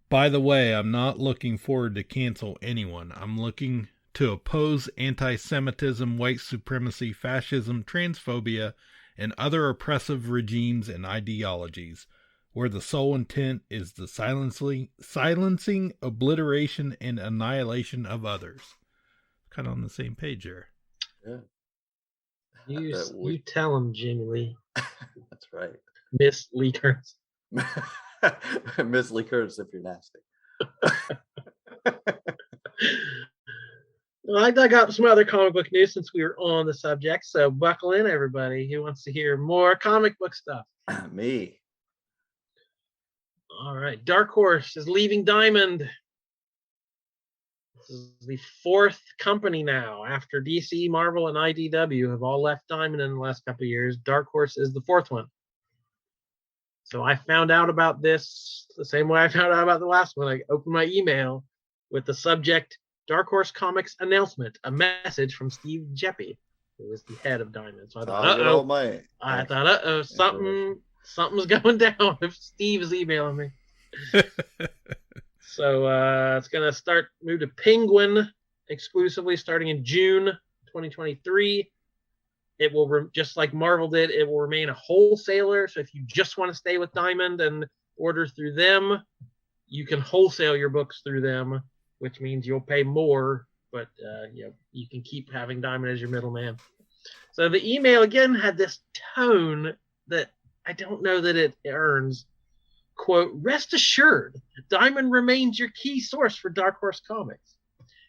by the way, I'm not looking forward to cancel anyone. I'm looking to oppose anti-Semitism, white supremacy, fascism, transphobia, and other oppressive regimes and ideologies, where the sole intent is the silencing, obliteration, and annihilation of others. Kind of on the same page here. Yeah. You tell him, Jimmy Lee. That's right. Miss Lee Curtis. Miss Lee Curtis, if you're nasty. Well, I dug up some other comic book news since we were on the subject, so buckle in, everybody who wants to hear more comic book stuff. Me. All right. Dark Horse is leaving Diamond. This is the fourth company now. After DC, Marvel, and IDW have all left Diamond in the last couple of years, Dark Horse is the fourth one. So I found out about this the same way I found out about the last one. I opened my email with the subject, Dark Horse Comics announcement, a message from Steve Geppi, who is the head of Diamond. So I thought, something's going down if Steve is emailing me. So it's going to move to Penguin exclusively starting in June 2023. It will, just like Marvel did, it will remain a wholesaler. So if you just want to stay with Diamond and order through them, you can wholesale your books through them, which means you'll pay more, but you can keep having Diamond as your middleman. So the email, again, had this tone that I don't know that it earns. Quote, rest assured, Diamond remains your key source for Dark Horse Comics.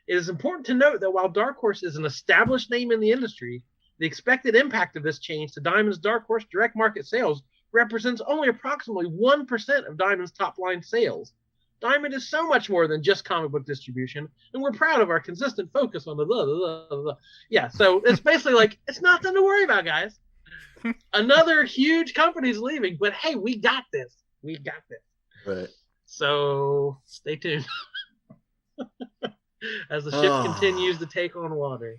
It is important to note that while Dark Horse is an established name in the industry, the expected impact of this change to Diamond's Dark Horse direct market sales represents only approximately 1% of Diamond's top-line sales. Diamond is so much more than just comic book distribution, and we're proud of our consistent focus on the blah, blah, blah, blah. Yeah, so it's basically like, it's nothing to worry about, guys. Another huge company's leaving, but hey, we got this. We got this. Right. So stay tuned as the ship continues to take on water.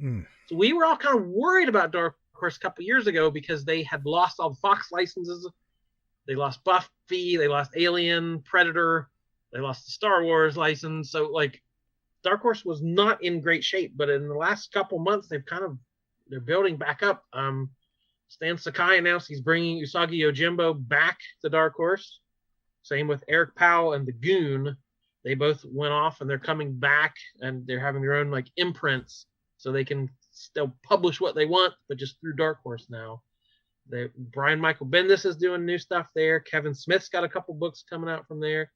So we were all kind of worried about Dark Horse a couple years ago because they had lost all the Fox licenses. They lost Buffy, they lost Alien, Predator, they lost the Star Wars license. So like Dark Horse was not in great shape, but in the last couple months they're building back up. Stan Sakai announced he's bringing Usagi Yojimbo back to Dark Horse. Same with Eric Powell and the Goon. They both went off and they're coming back and they're having their own like imprints so they can still publish what they want, but just through Dark Horse now. Brian Michael Bendis is doing new stuff there. Kevin Smith's got a couple books coming out from there.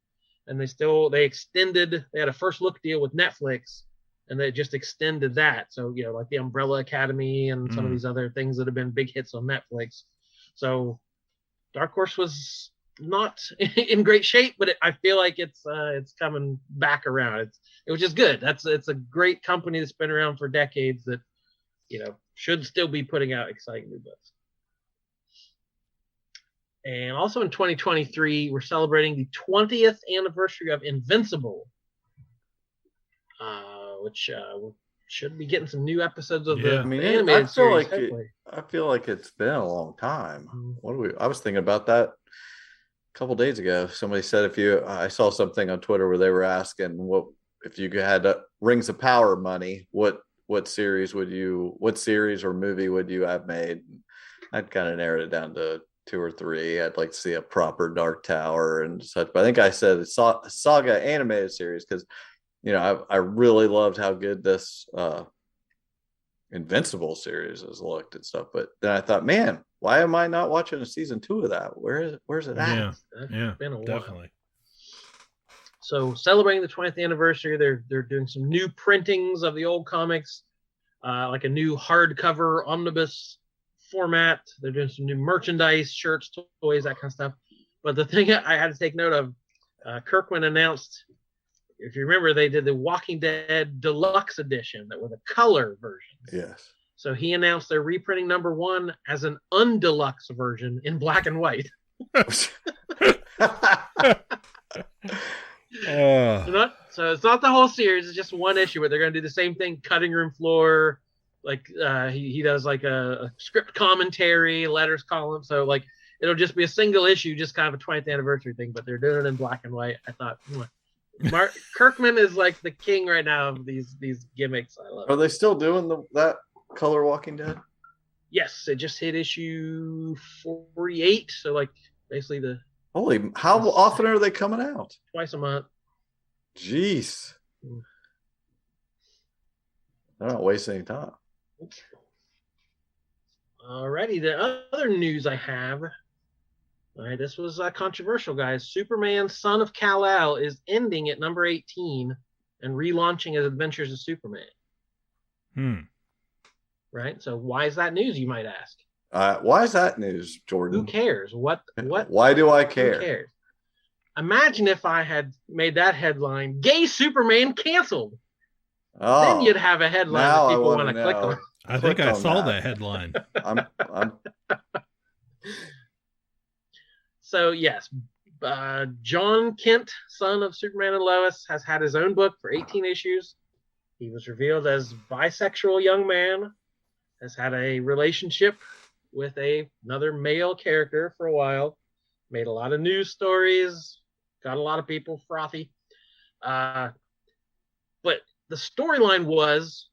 And they extended, they had a first look deal with Netflix. And they just extended that. So, like the Umbrella Academy and some of these other things that have been big hits on Netflix. So Dark Horse was not in great shape, but I feel like it's coming back around. It was just good. It's a great company that's been around for decades that, should still be putting out exciting new books. And also in 2023, we're celebrating the 20th anniversary of Invincible. Which should be getting some new episodes of the animated series. I feel like it's been a long time. I was thinking about that a couple days ago. Somebody said I saw something on Twitter where they were asking if you had Rings of Power money, what series or movie would you have made? I'd kind of narrowed it down to 2 or 3. I'd like to see a proper Dark Tower and such. But I think I said Saga animated series because I really loved how good this Invincible series has looked and stuff. But then I thought, man, why am I not watching a season 2 of that? Where's it at? Yeah, been a while. Definitely. So celebrating the 20th anniversary, they're doing some new printings of the old comics, like a new hardcover omnibus format. They're doing some new merchandise, shirts, toys, that kind of stuff. But the thing I had to take note of, Kirkman announced, if you remember, they did the Walking Dead Deluxe Edition that were the color versions. Yes. So he announced they're reprinting number 1 as an undeluxe version in black and white. So it's not the whole series. It's just one issue, but they're going to do the same thing, cutting room floor. Like he does like a script commentary, letters column. So like it'll just be a single issue, just kind of a 20th anniversary thing, but they're doing it in black and white. I thought, Kirkman is like the king right now of these gimmicks. I love. Are they still doing that color Walking Dead? Yes, it just hit issue 48. So like basically how often are they coming out? Twice a month. Jeez. They're not wasting any time. Alrighty, the other news I have. All right, this was controversial, guys. Superman, Son of Kal-El is ending at number 18 and relaunching as Adventures of Superman. Right? So why is that news, you might ask? Why is that news, Jordan? Who cares? What? Why do I care? Who cares? Imagine if I had made that headline, "Gay Superman Canceled." Oh, Then you'd have a headline now that I people wanna want to click know. on. I think Click I on saw that. that headline. I'm So yes, John Kent, son of Superman and Lois, has had his own book for 18 issues. He was revealed as bisexual young man, has had a relationship with another male character for a while, made a lot of news stories, got a lot of people frothy. But the storyline was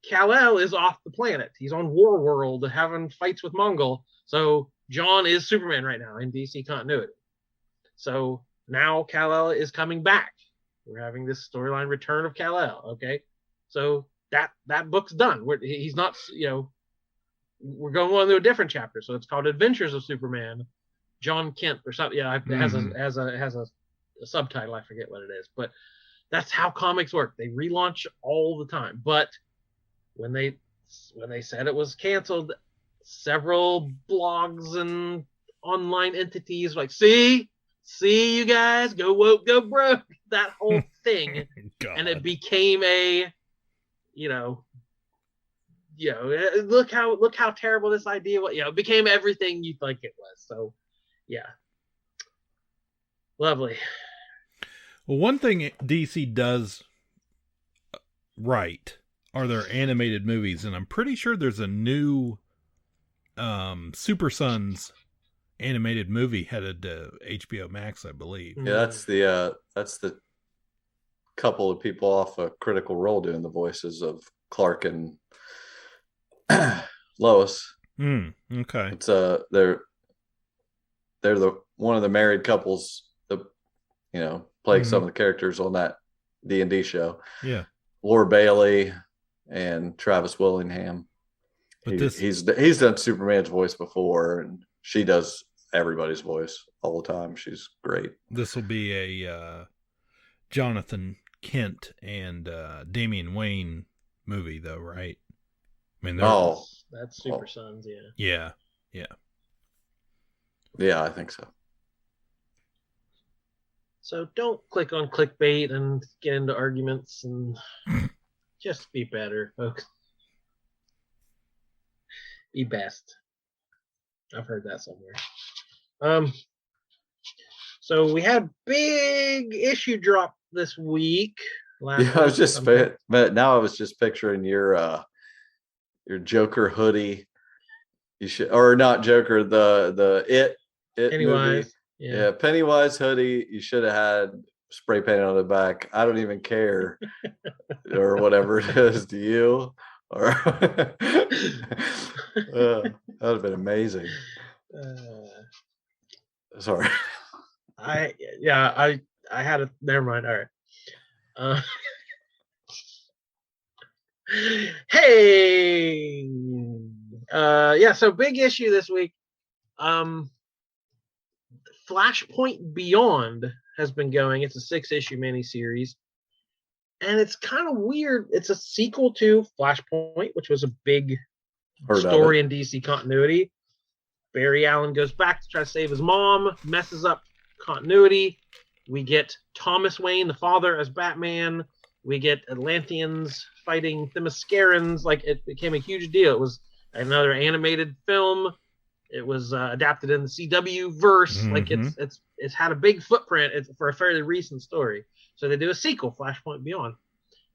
Kal-El is off the planet. He's on War World having fights with Mongol. So John is Superman right now in DC continuity. So now Kal-El is coming back. We're having this storyline, Return of Kal-El. Okay, so that book's done. He's not, we're going on to a different chapter. So it's called Adventures of Superman, John Kent or something. Yeah, it has a subtitle. I forget what it is, but that's how comics work. They relaunch all the time. But when they said it was canceled, several blogs and online entities were like, see you guys, go woke, go broke, that whole thing. And it became a, look how terrible this idea was. It became everything you think it was. So yeah, lovely. Well, one thing DC does right are their animated movies, and I'm pretty sure there's a new Super Sons animated movie headed to HBO Max, I believe. Yeah, that's the couple of people off of Critical Role doing the voices of Clark and Lois. Okay. It's they're the one of the married couples that playing some of the characters on that D&D show. Yeah. Laura Bailey and Travis Willingham. But he's done Superman's voice before, and she does everybody's voice all the time. She's great. This will be a Jonathan Kent and Damian Wayne movie, though, right? I mean, that's Super Sons, yeah. Yeah. Yeah, I think so. So don't click on clickbait and get into arguments, and just be better, folks. Be best. I've heard that somewhere. So we had a big issue drop this week. I was just but now I was just picturing your Joker hoodie. You should, or not Joker, the It Pennywise. Movie. Yeah, Pennywise hoodie. You should have had spray paint on the back. I don't even care, or whatever it is to you. Or that would have been amazing. Sorry. I had a never mind. All right. Hey. So big issue this week. Flashpoint Beyond has been going. It's a 6-issue miniseries. And it's kind of weird. It's a sequel to Flashpoint, which was a big story in DC continuity. Barry Allen goes back to try to save his mom, messes up continuity. We get Thomas Wayne, the father, as Batman. We get Atlanteans fighting Themyscirans. Like, it became a huge deal. It was another animated film. It was adapted in the CW verse. Mm-hmm. Like, it's had a big footprint for a fairly recent story. So they do a sequel, Flashpoint Beyond.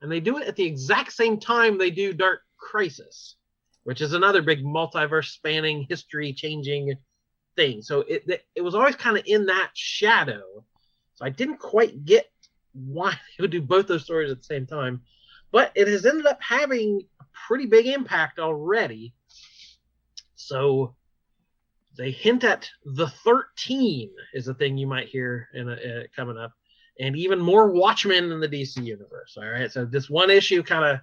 And they do it at the exact same time they do Dark Crisis, which is another big multiverse spanning, history changing thing. So it was always kind of in that shadow. So I didn't quite get why they would do both those stories at the same time. But it has ended up having a pretty big impact already. So they hint at the 13 is a thing you might hear coming up. And even more Watchmen in the DC universe. All right. So this one issue kind of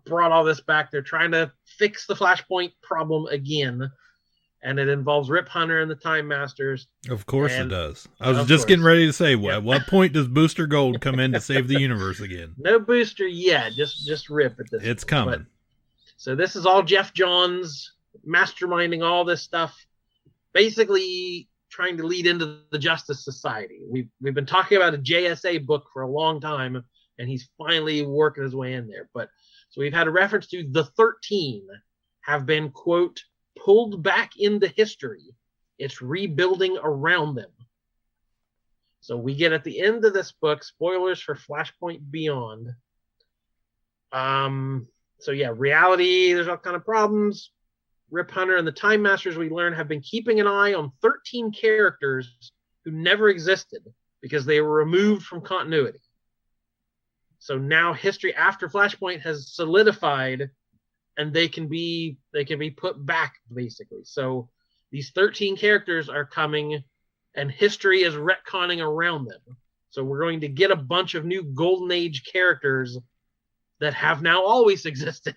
brought all this back. They're trying to fix the Flashpoint problem again. And it involves Rip Hunter and the Time Masters. Of course it does. I was just getting ready to say, at what point does Booster Gold come in to save the universe again? No Booster yet. Just Rip at this point. It's coming. So this is all Jeff Johns masterminding all this stuff. Basically trying to lead into the Justice Society. We've been talking about a JSA book for a long time, and he's finally working his way in there. But so we've had a reference to the 13 have been, quote, pulled back into history. It's rebuilding around them. So we get at the end of this book, spoilers for Flashpoint Beyond. So yeah, reality, there's all kind of problems. Rip Hunter and the Time Masters, we learn, have been keeping an eye on 13 characters who never existed because they were removed from continuity. So now history after Flashpoint has solidified, and they can be put back, basically. So these 13 characters are coming, and history is retconning around them. So we're going to get a bunch of new Golden Age characters that have now always existed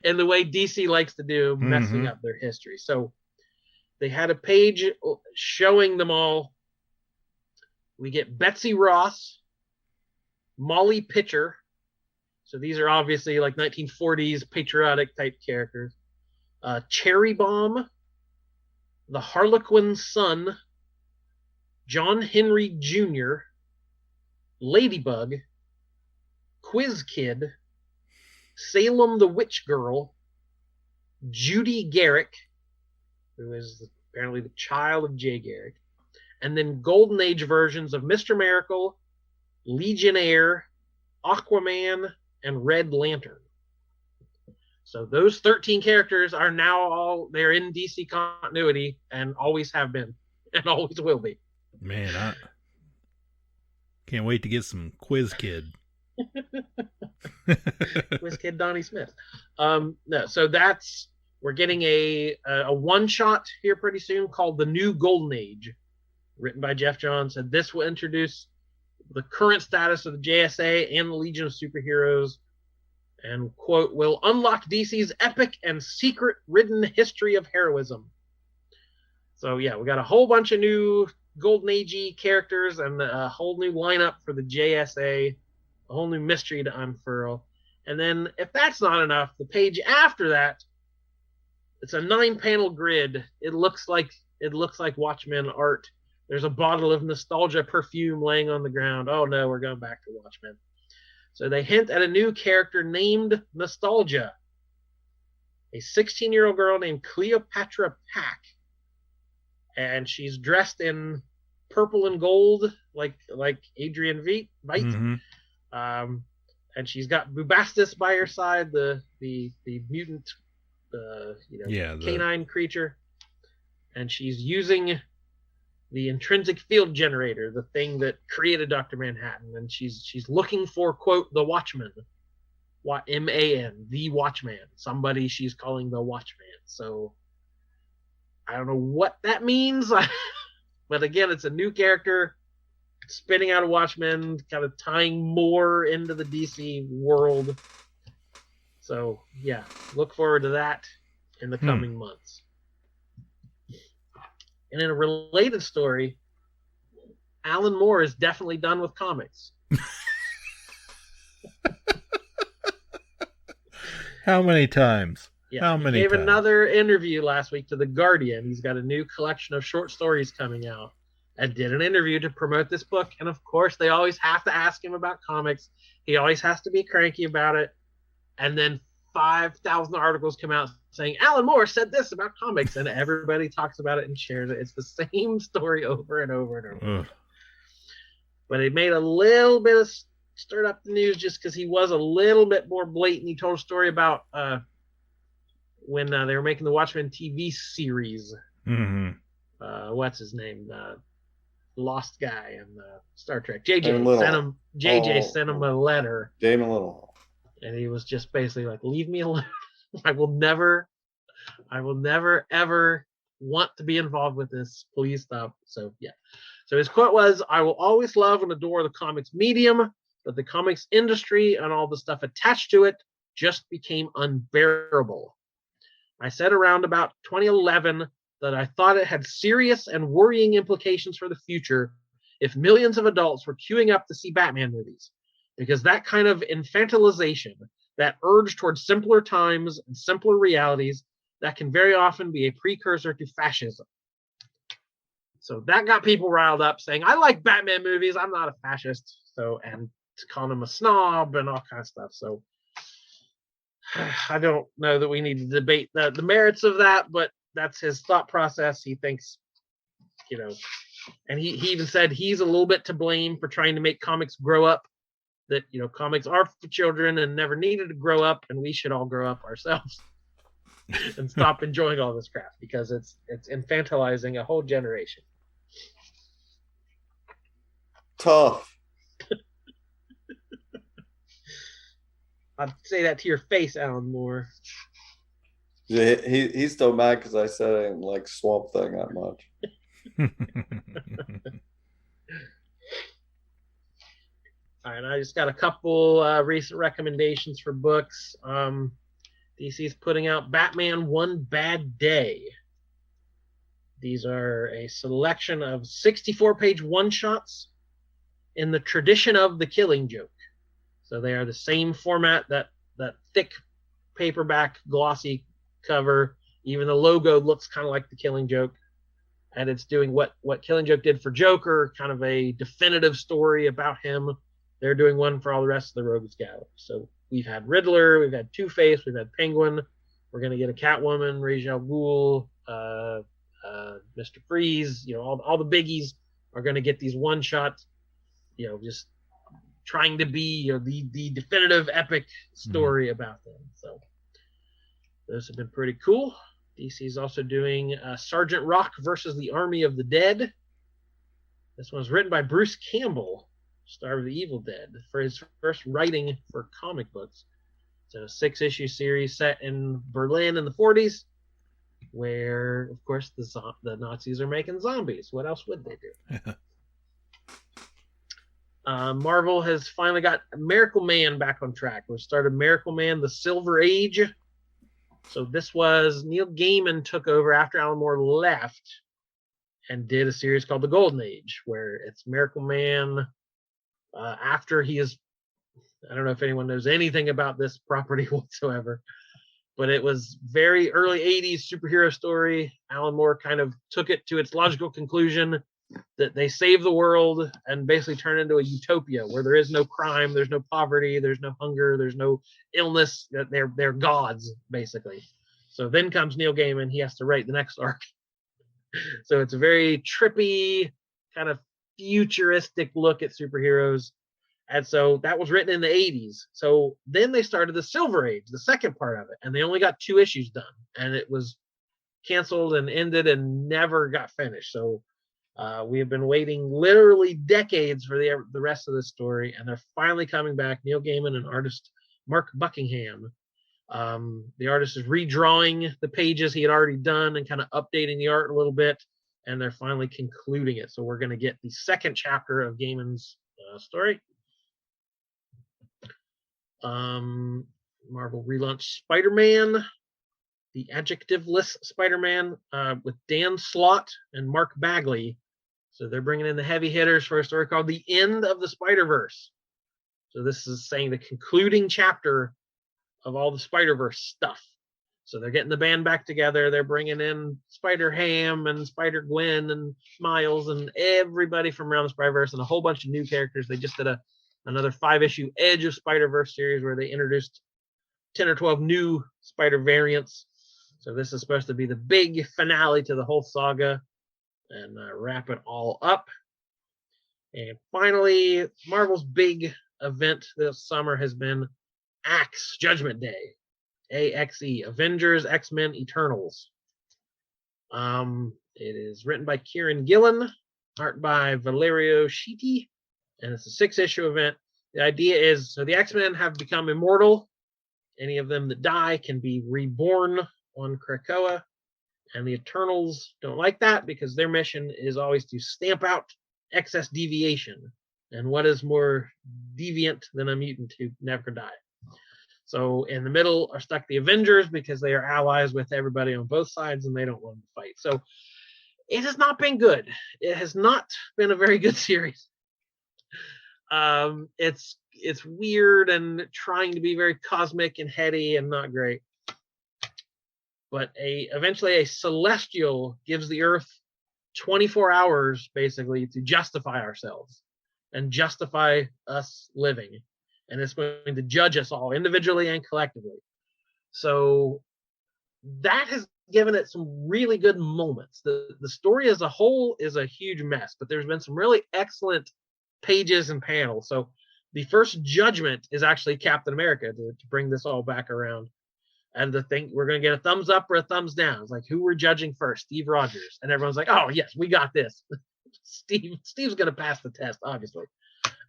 in the way DC likes to do, messing up their history. So they had a page showing them all. We get Betsy Ross, Molly Pitcher. So these are obviously like 1940s patriotic type characters. Cherry Bomb, the Harlequin's son, John Henry Jr., Ladybug, Quiz Kid, Salem the Witch Girl, Judy Garrick, who is apparently the child of Jay Garrick, and then Golden Age versions of Mr. Miracle, Legionnaire, Aquaman, and Red Lantern. So those 13 characters are now they're in DC continuity and always have been and always will be. Man, I can't wait to get some Quiz Kid. Quiz Kid Donnie Smith. No, so we're getting a one-shot here pretty soon called The New Golden Age, written by Jeff Johns, and this will introduce the current status of the JSA and the Legion of Superheroes, and, quote, will unlock DC's epic and secret-ridden history of heroism. So, yeah, we got a whole bunch of new Golden Age-y characters and a whole new lineup for the JSA, a whole new mystery to unfurl. And then, if that's not enough, the page after that, it's a 9-panel grid. It looks like Watchmen art. There's a bottle of nostalgia perfume laying on the ground. Oh no, we're going back to Watchmen. So they hint at a new character named Nostalgia, a 16-year-old girl named Cleopatra Pack, and she's dressed in purple and gold, like Adrian Veidt. And she's got Bubastis by her side, the mutant, canine creature, and she's using the intrinsic field generator, the thing that created Dr. Manhattan, and she's looking for, quote, the Watchman, M-A-N, the Watchman, somebody she's calling the Watchman. So I don't know what that means, but again, it's a new character spinning out of Watchmen, kind of tying more into the DC world. So yeah, look forward to that in the coming months. And in a related story, Alan Moore is definitely done with comics. How many times? Yeah, How many he gave times? another interview last week to The Guardian. He's got a new collection of short stories coming out and did an interview to promote this book. And of course, they always have to ask him about comics. He always has to be cranky about it. And then 5,000 articles come out saying Alan Moore said this about comics, and everybody talks about it and shares it. It's the same story over and over and over. Ugh. But it made a little bit of stirred up the news just because he was a little bit more blatant. He told a story about when they were making the Watchmen TV series. What's his name? Lost guy in Star Trek. JJ sent him a letter. Damon Little. And he was just basically like, leave me alone. I will never ever want to be involved with this. Please stop. So yeah. So his quote was, I will always love and adore the comics medium, but the comics industry and all the stuff attached to it just became unbearable. I said around about 2011 that I thought it had serious and worrying implications for the future if millions of adults were queuing up to see Batman movies. Because that kind of infantilization, that urge towards simpler times and simpler realities, that can very often be a precursor to fascism. So that got people riled up, saying, I like Batman movies. I'm not a fascist. So, and calling him a snob and all kinds of stuff. So I don't know that we need to debate the merits of that, but that's his thought process. He thinks, and he even said he's a little bit to blame for trying to make comics grow up, that, comics are for children and never needed to grow up, and we should all grow up ourselves and stop enjoying all this crap, because it's infantilizing a whole generation. Tough. I'd say that to your face, Alan Moore. Yeah, he's still mad because I said I didn't like Swamp Thing that much. All right, I just got a couple recent recommendations for books. DC's putting out Batman One Bad Day. These are a selection of 64-page one-shots in the tradition of The Killing Joke. So they are the same format, that thick paperback glossy cover. Even the logo looks kind of like The Killing Joke. And it's doing what Killing Joke did for Joker, kind of a definitive story about him. They're doing one for all the rest of the Rogues Gallery. So we've had Riddler, we've had Two-Face, we've had Penguin. We're going to get a Catwoman, Ra's al Ghul, Mr. Freeze. All the biggies are going to get these one-shots, just trying to be the definitive epic story about them. So those have been pretty cool. DC is also doing Sergeant Rock versus the Army of the Dead. This one's written by Bruce Campbell, star of The Evil Dead, for his first writing for comic books. It's a 6-issue series set in Berlin in the 40s, where, of course, the Nazis are making zombies. What else would they do? Marvel has finally got Miracleman back on track. We started Miracleman, The Silver Age. So this was Neil Gaiman took over after Alan Moore left and did a series called The Golden Age, where it's Miracleman after he is, I don't know if anyone knows anything about this property whatsoever, but it was very early 80s superhero story. Alan Moore kind of took it to its logical conclusion that they save the world and basically turn into a utopia where there is no crime, there's no poverty, there's no hunger, there's no illness. They're gods, basically. So then comes Neil Gaiman. He has to write the next arc. So it's a very trippy, kind of futuristic look at superheroes. And so that was written in the 80s. So then they started the Silver Age, the second part of it, and they only got 2 issues done. And it was canceled and ended and never got finished. So we have been waiting literally decades for the rest of this story, and they're finally coming back. Neil Gaiman and artist Mark Buckingham. The artist is redrawing the pages he had already done and kind of updating the art a little bit, and they're finally concluding it. So we're going to get the second chapter of Gaiman's story. Marvel relaunched Spider-Man, the adjectiveless Spider-Man, with Dan Slott and Mark Bagley. So they're bringing in the heavy hitters for a story called The End of the Spider-Verse. So this is saying the concluding chapter of all the Spider-Verse stuff. So they're getting the band back together. They're bringing in Spider-Ham and Spider-Gwen and Miles and everybody from around the Spider-Verse and a whole bunch of new characters. They just did another 5-issue Edge of Spider-Verse series where they introduced 10 or 12 new Spider variants. So this is supposed to be the big finale to the whole saga and wrap it all up. And finally, Marvel's big event this summer has been Axe Judgment Day, A.X.E, Avengers, X-Men, Eternals. It is written by Kieran Gillen, art by Valerio Schiti, and it's a 6-issue event. The idea is, so the X-Men have become immortal. Any of them that die can be reborn on Krakoa, and the Eternals don't like that because their mission is always to stamp out excess deviation. And what is more deviant than a mutant who never die? So in the middle are stuck the Avengers because they are allies with everybody on both sides and they don't want to fight. So it has not been good. It has not been a very good series. It's weird and trying to be very cosmic and heady and not great. But eventually a celestial gives the Earth 24 hours basically to justify ourselves and justify us living. And it's going to judge us all individually and collectively. So that has given it some really good moments. The story as a whole is a huge mess, but there's been some really excellent pages and panels. So the first judgment is actually Captain America to bring this all back around. And the thing, we're going to get a thumbs up or a thumbs down. It's like, who we're judging first? Steve Rogers. And everyone's like, oh, yes, we got this. Steve's going to pass the test, obviously.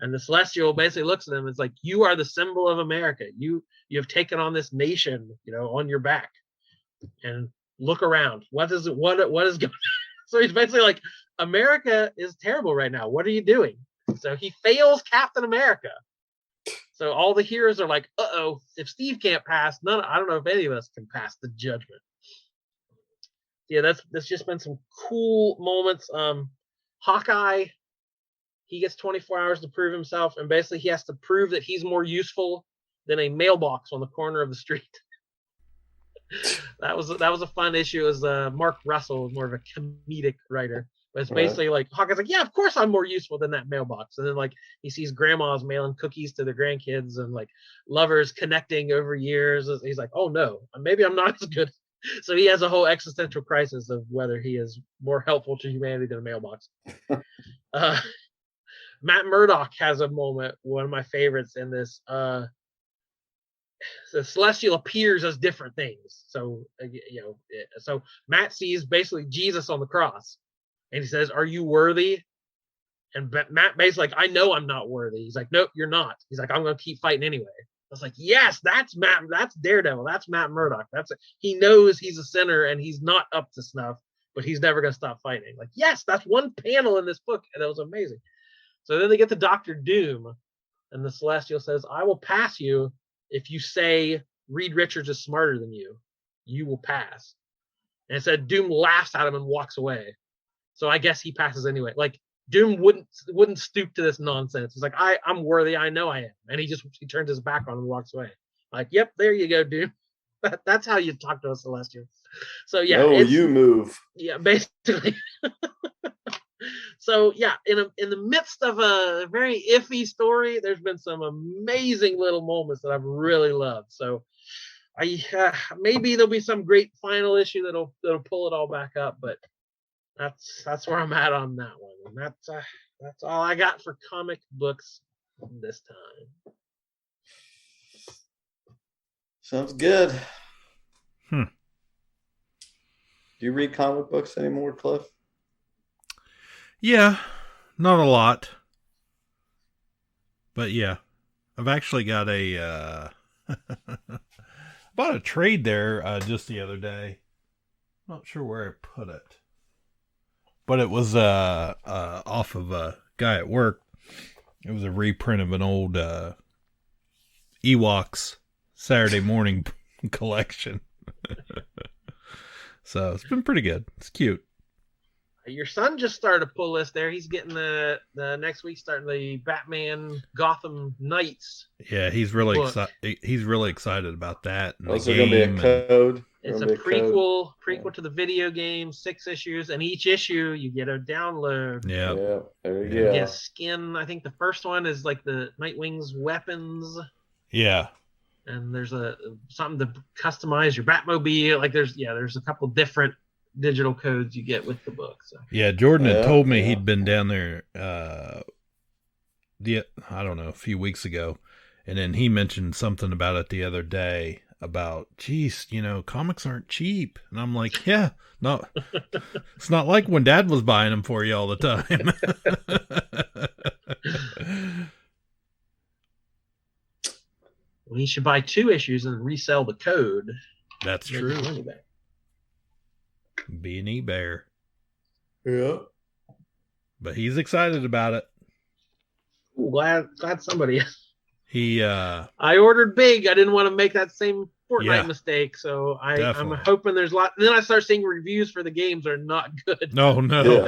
And the Celestial basically looks at him. It's like, you are the symbol of America. You have taken on this nation, on your back. And look around. What is going on? So he's basically like, America is terrible right now. What are you doing? So he fails Captain America. So all the heroes are like, uh-oh, if Steve can't pass, I don't know if any of us can pass the judgment. Yeah, that's just been some cool moments. Hawkeye, he gets 24 hours to prove himself, and basically he has to prove that he's more useful than a mailbox on the corner of the street. That was a fun issue. It was Mark Russell, more of a comedic writer. But it's basically like Hawkeye's like, yeah, of course I'm more useful than that mailbox. And then like he sees grandmas mailing cookies to their grandkids and like lovers connecting over years. He's like, oh no, maybe I'm not as good. So he has a whole existential crisis of whether he is more helpful to humanity than a mailbox. Matt Murdock has a moment, one of my favorites in this. The Celestial appears as different things. So, so Matt sees basically Jesus on the cross. And he says, are you worthy? And Matt basically like, I know I'm not worthy. He's like, nope, you're not. He's like, I'm going to keep fighting anyway. I was like, yes, that's Matt. That's Daredevil. That's Matt Murdock. He knows he's a sinner and he's not up to snuff, but he's never going to stop fighting. Like, yes, that's one panel in this book. And that was amazing. So then they get to Dr. Doom, and the Celestial says, I will pass you if you say Reed Richards is smarter than you. You will pass. And it said Doom laughs at him and walks away. So I guess he passes anyway. Like, Doom wouldn't stoop to this nonsense. He's like, I'm worthy. I know I am. And he turns his back on him and walks away. Like, yep, there you go, Doom. That's how you talk to a Celestial. So yeah. No, you move. Yeah, basically. So yeah, in the midst of a very iffy story, there's been some amazing little moments that I've really loved. So maybe there'll be some great final issue that'll pull it all back up, but that's where I'm at on that one. And that's all I got for comic books this time. Sounds good. Do you read comic books anymore, Cliff? Yeah, not a lot. But yeah, I've actually got bought a trade there just the other day. Not sure where I put it. But it was off of a guy at work. It was a reprint of an old Ewoks Saturday morning collection. So it's been pretty good. It's cute. Your son just started a pull list there. He's getting the next week starting the Batman Gotham Knights. Yeah, he's really excited. He's really excited about that. Also, going to be a code. It's a prequel to the video game, 6 issues, and each issue you get a download. Yeah, there you go. Yeah, skin. I think the first one is like the Nightwing's weapons. Yeah, and there's something to customize your Batmobile. Like there's a couple different digital codes you get with the book. So. Yeah, Jordan had told me he'd been down there I don't know, a few weeks ago, and then he mentioned something about it the other day about, geez, comics aren't cheap. And I'm like, yeah, no, it's not like when Dad was buying them for you all the time. Well, he should buy 2 issues and resell the code. That's true. Be an eBayer. Yeah. But he's excited about it. Ooh, glad somebody is. I ordered big. I didn't want to make that same Fortnite mistake, so I'm hoping there's a lot. And then I start seeing reviews for the games are not good. No. Yeah.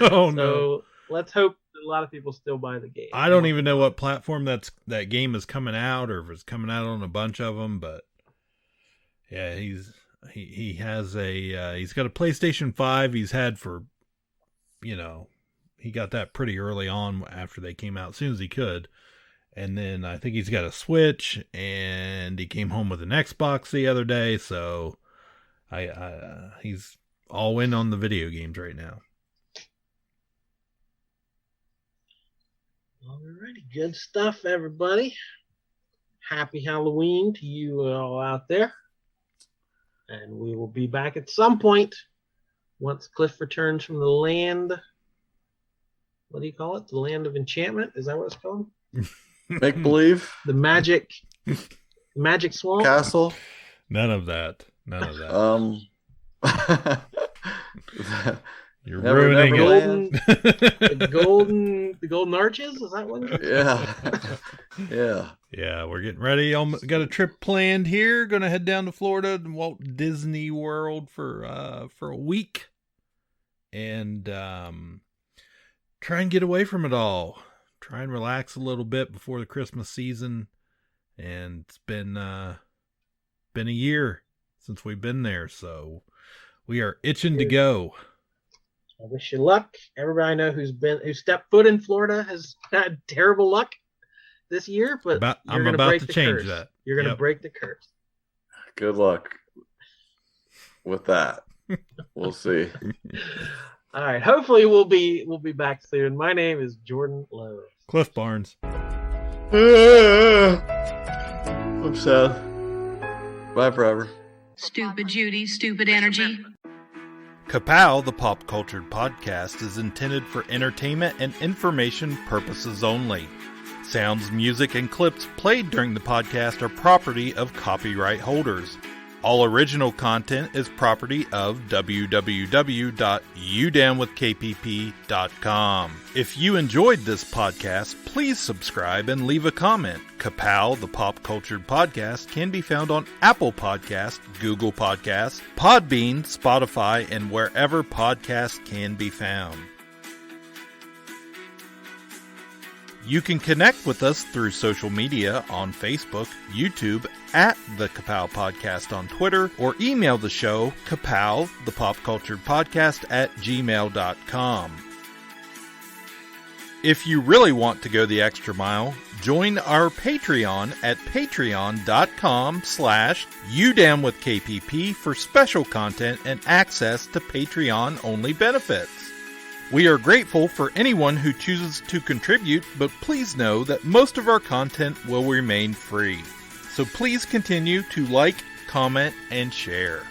Oh, no. So let's hope a lot of people still buy the game. I don't even know what platform that game is coming out, or if it's coming out on a bunch of them, but yeah, he has he's got a PlayStation 5 he's had for, he got that pretty early on after they came out, as soon as he could. And then I think he's got a Switch, and he came home with an Xbox the other day. So he's all in on the video games right now. Alrighty, good stuff, everybody. Happy Halloween to you all out there. And we will be back at some point once Cliff returns from the land. What do you call it? The land of enchantment? Is that what it's called? Make believe. The magic swamp castle. None of that. You're ruining it. The golden arches. Is that one? Yeah. We're getting ready. Got a trip planned here. Going to head down to Florida and Walt Disney World for a week, and try and get away from it all. Try and relax a little bit before the Christmas season. And it's been a year since we've been there, so we are itching to go. I wish you luck. Everybody I know who stepped foot in Florida has had terrible luck this year, but I'm about to change that. You're going to break the curse. Good luck with that. We'll see. All right. Hopefully we'll be back soon. My name is Jordan Lowe. Cliff Barnes. I'm sad. Bye forever. Stupid Judy, stupid energy. Ka-Pow, the pop culture podcast, is intended for entertainment and information purposes only. Sounds, music, and clips played during the podcast are property of copyright holders. All original content is property of www.udownwithkpp.com. If you enjoyed this podcast, please subscribe and leave a comment. Ka-Pow, the pop cultured podcast, can be found on Apple Podcasts, Google Podcasts, Podbean, Spotify, and wherever podcasts can be found. You can connect with us through social media on Facebook, YouTube, at the Ka-Pow Podcast on Twitter, or email the show, Ka-Pow, the pop culture podcast at gmail.com. If you really want to go the extra mile, join our Patreon at patreon.com/udownwithkpp for special content and access to Patreon-only benefits. We are grateful for anyone who chooses to contribute, but please know that most of our content will remain free. So please continue to like, comment, and share.